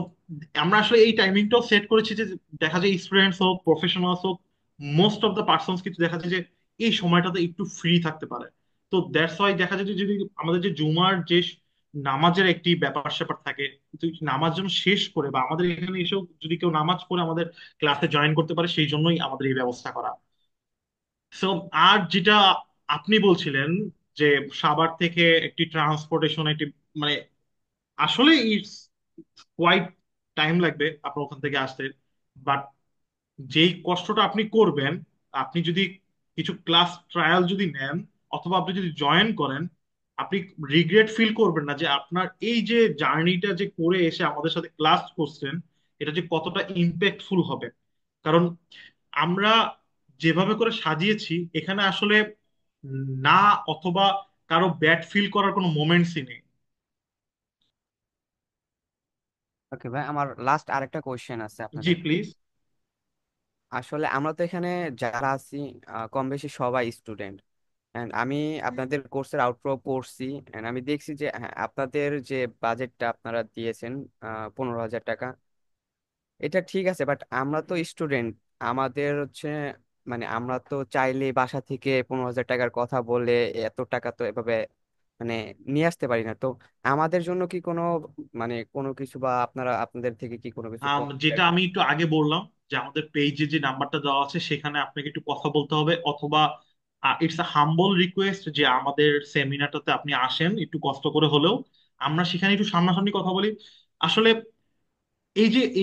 আমরা আসলে এই টাইমিংটাও সেট করেছি যে দেখা যায় স্টুডেন্টস হোক, প্রফেশনালস হোক, মোস্ট অফ দ্য পার্সনস কিন্তু দেখা যায় যে এই সময়টাতে একটু ফ্রি থাকতে পারে। তো তো দ্যাটস ওয়াই দেখা যায় যে যদি আমাদের যে জুমার যে নামাজের একটি ব্যাপার স্যাপার থাকে, তো নামাজ যেন শেষ করে বা আমাদের এখানে এসেও যদি কেউ নামাজ পড়ে আমাদের ক্লাসে জয়েন করতে পারে, সেই জন্যই আমাদের এই ব্যবস্থা করা। সো আর যেটা আপনি বলছিলেন যে সাভার থেকে একটি ট্রান্সপোর্টেশন একটি মানে আসলে ইটস কোয়াইট টাইম লাগবে আপনার ওখান থেকে আসতে, বাট যেই কষ্টটা আপনি করবেন, আপনি যদি কিছু ক্লাস ট্রায়াল যদি নেন অথবা আপনি যদি জয়েন করেন, আপনি রিগ্রেট ফিল করবেন না যে আপনার এই যে জার্নিটা যে করে এসে আমাদের সাথে ক্লাস করছেন, এটা যে কতটা ইম্প্যাক্টফুল হবে। কারণ আমরা যেভাবে করে সাজিয়েছি এখানে আসলে না অথবা কারো ব্যাড ফিল করার কোনো মোমেন্টসই নেই। ওকে ভাই, আমার লাস্ট আরেকটা কোয়েশ্চেন আছে জি আপনাদের। প্লিজ। আসলে আমরা তো এখানে যারা আছি কম বেশি সবাই স্টুডেন্ট, এন্ড আমি আপনাদের কোর্সের আউটপ্রো পড়ছি, এন্ড আমি দেখছি যে হ্যাঁ, আপনাদের যে বাজেটটা আপনারা দিয়েছেন 15,000 টাকা, এটা ঠিক আছে, বাট আমরা তো স্টুডেন্ট। আমাদের হচ্ছে মানে আমরা তো চাইলে বাসা থেকে 15,000 টাকার কথা বলে এত টাকা তো এভাবে মানে নিয়ে আসতে পারি না। তো আমাদের জন্য কি কোনো মানে কোনো কিছু বা আপনারা আপনাদের থেকে কি কোনো কিছু যেটা আমি একটু আগে বললাম যে আমাদের পেজে যে নাম্বারটা দেওয়া আছে সেখানে আপনাকে একটু কথা বলতে হবে, অথবা ইটস আ হাম্বল রিকোয়েস্ট যে আমাদের সেমিনারটাতে আপনি আসেন একটু কষ্ট করে হলেও, আমরা সেখানে একটু সামনাসামনি কথা বলি। আসলে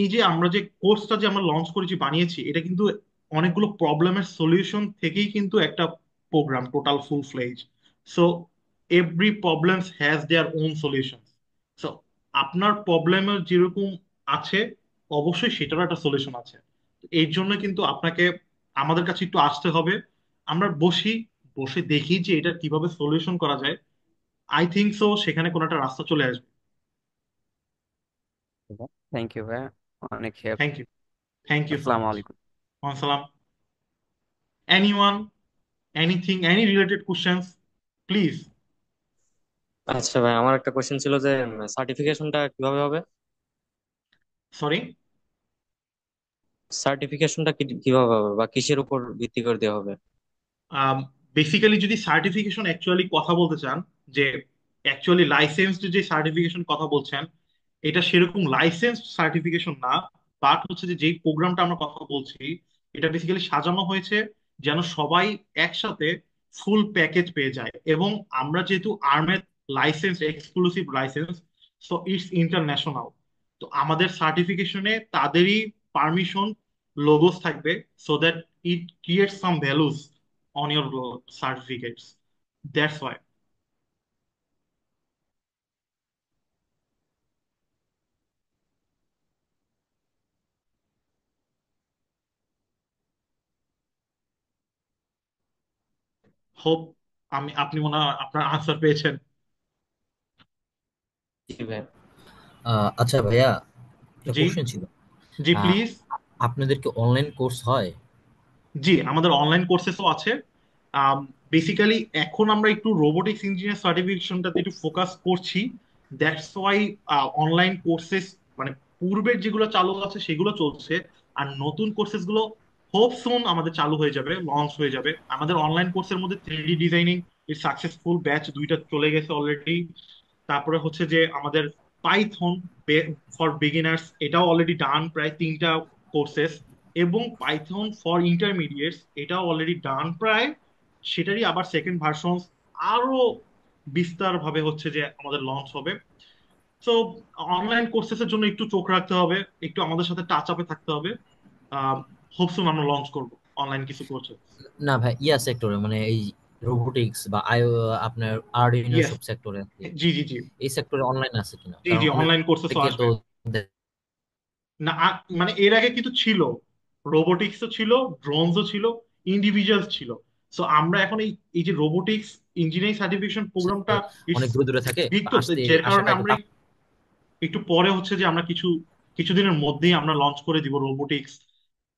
এই যে আমরা যে কোর্সটা যে আমরা লঞ্চ করেছি বানিয়েছি, এটা কিন্তু অনেকগুলো প্রবলেমের সলিউশন থেকেই কিন্তু একটা program total full fledge. So every problems has their own solution. So আপনার প্রবলেমের যেরকম আছে, অবশ্যই সেটারও একটা সলিউশন আছে। এই জন্য কিন্তু আপনাকে আমাদের কাছে একটু আসতে হবে, আমরা বসি, বসে দেখি যে এটা কিভাবে সলিউশন করা যায়। আই থিংক সো সেখানে কোনো একটা রাস্তা চলে আসবে। থ্যাংক ইউ ভাই, অনেক help. Thank you. Thank you so আসসালামু মাচ। আলাইকুম। আসসালাম। Anyone, anything, any related questions, please? আচ্ছা ভাই, আমার একটা কোশ্চেন ছিল যে সার্টিফিকেশনটা কিভাবে হবে? Sorry. সার্টিফিকেশনটা কিভাবে হবে বা কিসের উপর ভিত্তি করে দেওয়া হবে? বেসিক্যালি যদি সার্টিফিকেশন অ্যাকচুয়ালি কথা বলতে চান, যে অ্যাকচুয়ালি লাইসেন্সড যে সার্টিফিকেশন কথা বলছেন, এটা সেরকম লাইসেন্সড সার্টিফিকেশন না। বাট হচ্ছে যে যেই প্রোগ্রামটা আমরা কথা বলছি, এটা বেসিক্যালি সাজানো হয়েছে যেন সবাই একসাথে ফুল প্যাকেজ পেয়ে যায়। এবং আমরা যেহেতু আর্মের licence, exclusive licence, so it's international. তো আমাদের সার্টিফিকেশনে তাদেরই পারমিশন লোগোস থাকবে, so that it creates some values on your certificates. That's why. Hope আপনি মনে হয় আপনার আনসার পেয়েছেন। জি ভাই। আচ্ছা ভাইয়া, একটা জি। কোশ্চেন ছিল। জি আহ, প্লিজ। আপনাদের কি অনলাইন কোর্স হয়? জি, আমাদের অনলাইন কোর্সেসও আছে। বেসিক্যালি এখন আমরা একটু রোবোটিক্স ইঞ্জিনিয়ার সার্টিফিকেশনটাতে একটু ফোকাস করছি। দ্যাটস ওয়াই অনলাইন কোর্সেস মানে পূর্বের যেগুলো চালু আছে সেগুলো চলছে, আর নতুন কোর্সেস গুলো হোপ সুন আমাদের চালু হয়ে যাবে, লঞ্চ হয়ে যাবে। আমাদের অনলাইন কোর্সের মধ্যে 3D ডিজাইনিং এর সাকসেসফুল ব্যাচ দুইটা চলে গেছে অলরেডি। তারপরে হচ্ছে যে আমাদের পাইথন ফর বিগিনার্স, এটাও অলরেডি ডান, প্রায় 3টা কোর্সেস। এবং পাইথন ফর ইন্টারমিডিয়েটস, এটাও অলরেডি ডান প্রায়, সেটারই আবার সেকেন্ড ভার্সন আরো বিস্তার ভাবে হচ্ছে যে আমাদের লঞ্চ হবে। তো অনলাইন কোর্সেসের জন্য একটু চোখ রাখতে হবে, একটু আমাদের সাথে টাচ আপে থাকতে হবে। হোপসুন আমরা লঞ্চ করবো অনলাইন কিছু কোর্সেস। না ভাই, ইয়া সেক্টরে মানে এই রোবোটিক্স বা আপনার আরডিনো ইয়েস। সব সেক্টরে আছে। জি জি জি। এই সেক্টরে অনলাইন আছে কিনা? জি কারণ জি, অনলাইন কোর্সেসও অনেকে তো আসবে। না মানে এর আগে কিন্তু ছিল, রোবোটিক্সও ছিল, ড্রোনসও ছিল, ইন্ডিভিজুয়ালস ছিল। সো আমরা এখন এই এই যে রোবোটিক্স ইঞ্জিনিয়ারিং সার্টিফিকেশন প্রোগ্রামটা ইটস অনেক দূরে দূরে থাকে, বিগ, তো আসতে যে কারণে আসাটা একটু আমরা tough। একটু পরে হচ্ছে যে আমরা কিছুদিনের মধ্যেই আমরা লঞ্চ করে দিব রোবোটিক্স।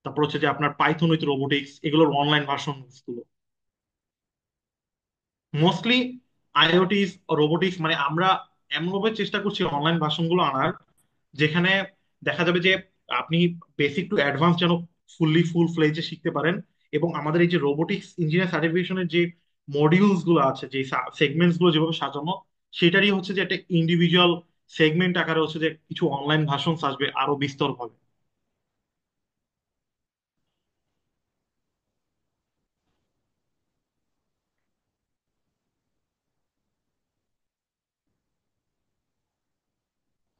তারপর হচ্ছে যে আপনার পাইথন উইথ রোবোটিক্স এগুলোর অনলাইন ভার্সন গুলো, মোস্টলি আইওটিস রোবোটিক্স, মানে আমরা এমনভাবে চেষ্টা করছি অনলাইন ভার্সন গুলো আনার, যেখানে দেখা যাবে যে আপনি বেসিক টু অ্যাডভান্স যেন ফুল ফ্লেজে শিখতে পারেন। এবং আমাদের এই যে রোবোটিক্স ইঞ্জিনিয়ার সার্টিফিকেশনের যে মডিউলস গুলো আছে, যে সেগমেন্টস গুলো যেভাবে সাজানো, সেটারই হচ্ছে যে একটা ইন্ডিভিজুয়াল সেগমেন্ট আকারে হচ্ছে যে কিছু অনলাইন ভার্সন আসবে আরো বিস্তর ভাবে।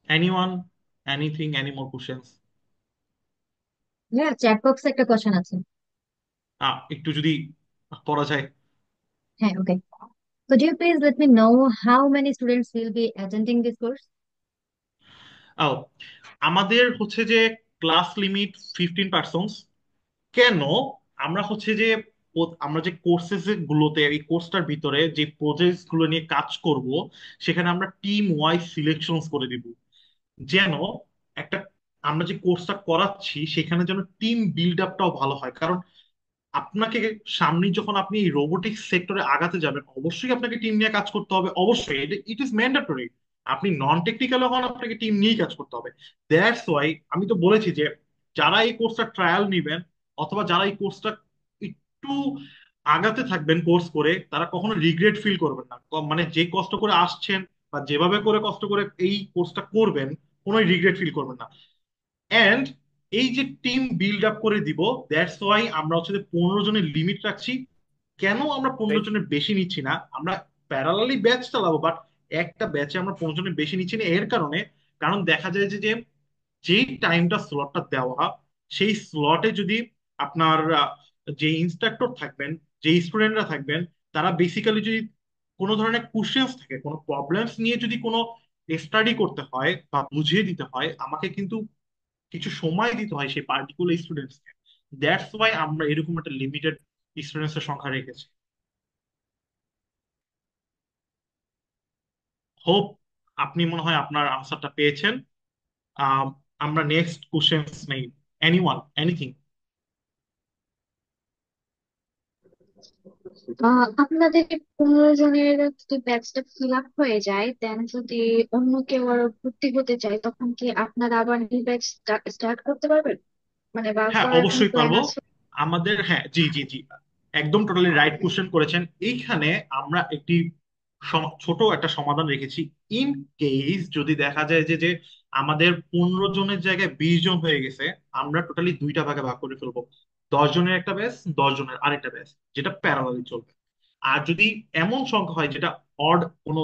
Anyone, anything, any more questions? হ্যাঁ, চ্যাট বক্সে একটা কোশ্চেন আছে। একটু যদি পড়া যায়। হ্যাঁ, ওকে। Could you please let me know how many students will be attending this course? ও, আমাদের হচ্ছে যে ক্লাস লিমিট 15 পার্সন। কেন? আমরা হচ্ছে যে আমরা যে কোর্সেস গুলোতে, এই কোর্সটার ভিতরে যে প্রজেক্ট গুলো নিয়ে কাজ করব, সেখানে আমরা টিম ওয়াইজ সিলেকশন করে দিব, যেন একটা আমরা যে কোর্সটা করাচ্ছি সেখানে যেন টিম বিল্ড আপটাও ভালো হয়। কারণ আপনাকে সামনে যখন আপনি এই রোবোটিক্স সেক্টরে আগাতে যাবেন, অবশ্যই আপনাকে টিম নিয়ে কাজ করতে হবে, অবশ্যই ইট ইজ ম্যান্ডেটরি। আপনি নন টেকনিক্যাল হন, আপনাকে টিম নিয়েই কাজ করতে হবে। দ্যাটস ওয়াই আমি তো বলেছি যে যারা এই কোর্সটা ট্রায়াল নিবেন, অথবা যারা এই কোর্সটা একটু আগাতে থাকবেন কোর্স করে, তারা কখনো রিগ্রেট ফিল করবেন না। মানে যে কষ্ট করে আসছেন বা যেভাবে করে কষ্ট করে এই কোর্সটা করবেন, কোনো রিগ্রেট ফিল করবেন না। এন্ড এই যে টিম বিল্ড আপ করে দিব, দ্যাটস ওয়াই আমরা হচ্ছে যে 15 জনের লিমিট রাখছি। কেন আমরা 15 জনের বেশি নিচ্ছি না? আমরা প্যারালালি ব্যাচ চালাবো, বাট একটা ব্যাচে আমরা 15 জনের বেশি নিচ্ছি না এর কারণে, কারণ দেখা যায় যে যে যেই টাইমটা স্লটটা দেওয়া, সেই স্লটে যদি আপনার যে ইনস্ট্রাক্টর থাকবেন, যে স্টুডেন্টরা থাকবেন, তারা বেসিক্যালি যদি কোনো ধরনের কোশ্চেন্স থাকে, কোনো প্রবলেমস নিয়ে যদি কোনো স্টাডি করতে হয় বা বুঝিয়ে দিতে হয়, আমাকে কিন্তু কিছু সময় দিতে হয় সেই পার্টিকুলার স্টুডেন্টসকে। দ্যাটস ওয়াই আমরা এরকম একটা লিমিটেড স্টুডেন্টস এর সংখ্যা রেখেছি। হোপ আপনি মনে হয় আপনার আনসারটা পেয়েছেন। আহ, আমরা নেক্সট কোশ্চেন্স নেই। Anyone, anything? আপনাদের 15 জনের যদি ব্যাচটা ফিল আপ হয়ে যায়, দেন যদি অন্য কেউ আরো ভর্তি হতে চায়, তখন কি আপনারা আবার নিউ ব্যাচ স্টার্ট করতে পারবেন, মানে বা হ্যাঁ, করার কোনো অবশ্যই প্ল্যান পারবো। আছে? আমাদের, হ্যাঁ, জি জি জি, একদম টোটালি রাইট কোশ্চেন করেছেন। এইখানে আমরা একটি ছোট একটা সমাধান রেখেছি। ইন কেস যদি দেখা যায় যে যে আমাদের 15 জনের জায়গায় 20 জন হয়ে গেছে, আমরা টোটালি দুইটা ভাগে ভাগ করে ফেলবো। 10 জনের একটা ব্যাচ, 10 জনের আরেকটা ব্যাচ, যেটা প্যারালালি চলবে। আর যদি এমন সংখ্যা হয় যেটা অড কোনো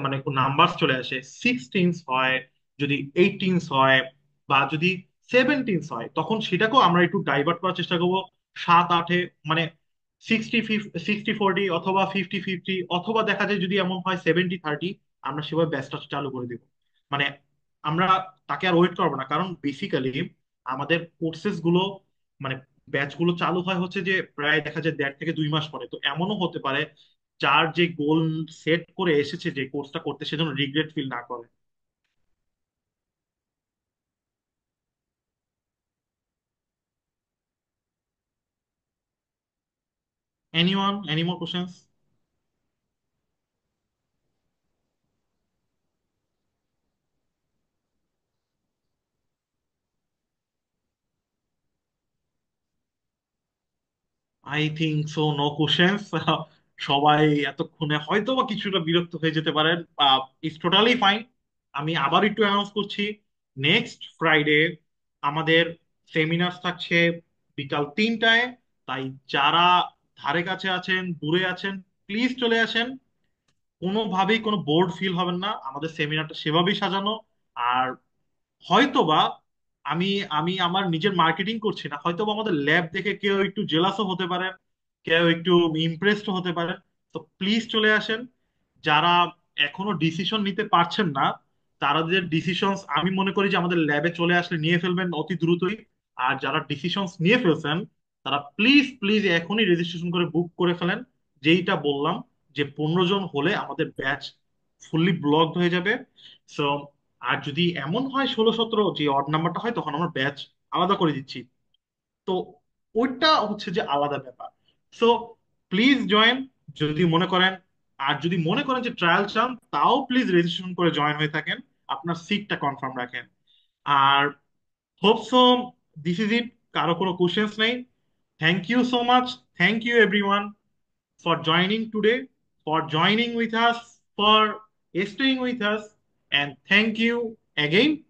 মানে নাম্বার চলে আসে, 16 হয়, যদি 18 হয়, বা যদি 17 হয়, তখন সেটাকেও আমরা একটু ডাইভার্ট করার চেষ্টা করবো। 7-8-এ, মানে 60-40, অথবা 50-50, অথবা দেখা যায় যদি এমন হয় 70-30, আমরা সেভাবে ব্যাচটা চালু করে দিব। মানে আমরা তাকে আর ওয়েট করবো না, কারণ বেসিক্যালি আমাদের কোর্সেস গুলো, মানে ব্যাচ গুলো চালু হয় হচ্ছে যে প্রায় দেখা যায় 1.5 থেকে 2 মাস পরে। তো এমনও হতে পারে যার যে গোল সেট করে এসেছে যে কোর্সটা করতে, সেজন্য রিগ্রেট ফিল না করে। Anyone? Any more questions? I think so, no questions. সবাই এতক্ষণে হয়তো বা কিছুটা বিরক্ত হয়ে যেতে পারেন। It's totally fine. আমি আবার একটু অ্যানাউন্স করছি, নেক্সট ফ্রাইডে আমাদের সেমিনার থাকছে বিকাল 3টায়। তাই যারা ধারে কাছে আছেন, দূরে আছেন, প্লিজ চলে আসেন। কোনোভাবেই কোনো বোর্ড ফিল হবেন না, আমাদের সেমিনারটা সেভাবেই সাজানো। আর হয়তোবা আমি আমি আমার নিজের মার্কেটিং করছি না, হয়তোবা আমাদের ল্যাব দেখে কেউ একটু জেলাসও হতে পারেন, কেউ একটু ইমপ্রেসড হতে পারেন। তো প্লিজ চলে আসেন। যারা এখনো ডিসিশন নিতে পারছেন না, তাদের ডিসিশন আমি মনে করি যে আমাদের ল্যাবে চলে আসলে নিয়ে ফেলবেন অতি দ্রুতই। আর যারা ডিসিশন নিয়ে ফেলছেন, তারা প্লিজ প্লিজ এখনই রেজিস্ট্রেশন করে বুক করে ফেলেন। যেইটা বললাম, যে 15 জন হলে আমাদের ব্যাচ ফুললি ব্লকড হয়ে যাবে। সো, আর যদি এমন হয় 16-17 যে অড নাম্বারটা হয়, তখন আমরা ব্যাচ আলাদা করে দিচ্ছি। তো ওইটা হচ্ছে যে আলাদা ব্যাপার। সো প্লিজ জয়েন যদি মনে করেন। আর যদি মনে করেন যে ট্রায়াল চান, তাও প্লিজ রেজিস্ট্রেশন করে জয়েন হয়ে থাকেন, আপনার সিটটা কনফার্ম রাখেন। আর hope so this is it. কারো কোনো কোশ্চেন্স নেই? Thank you so much. Thank you everyone. for joining today, for joining with us, for staying with us, and thank you again.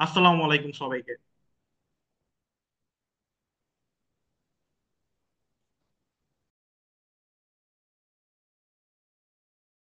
Assalamu alaikum সবাইকে।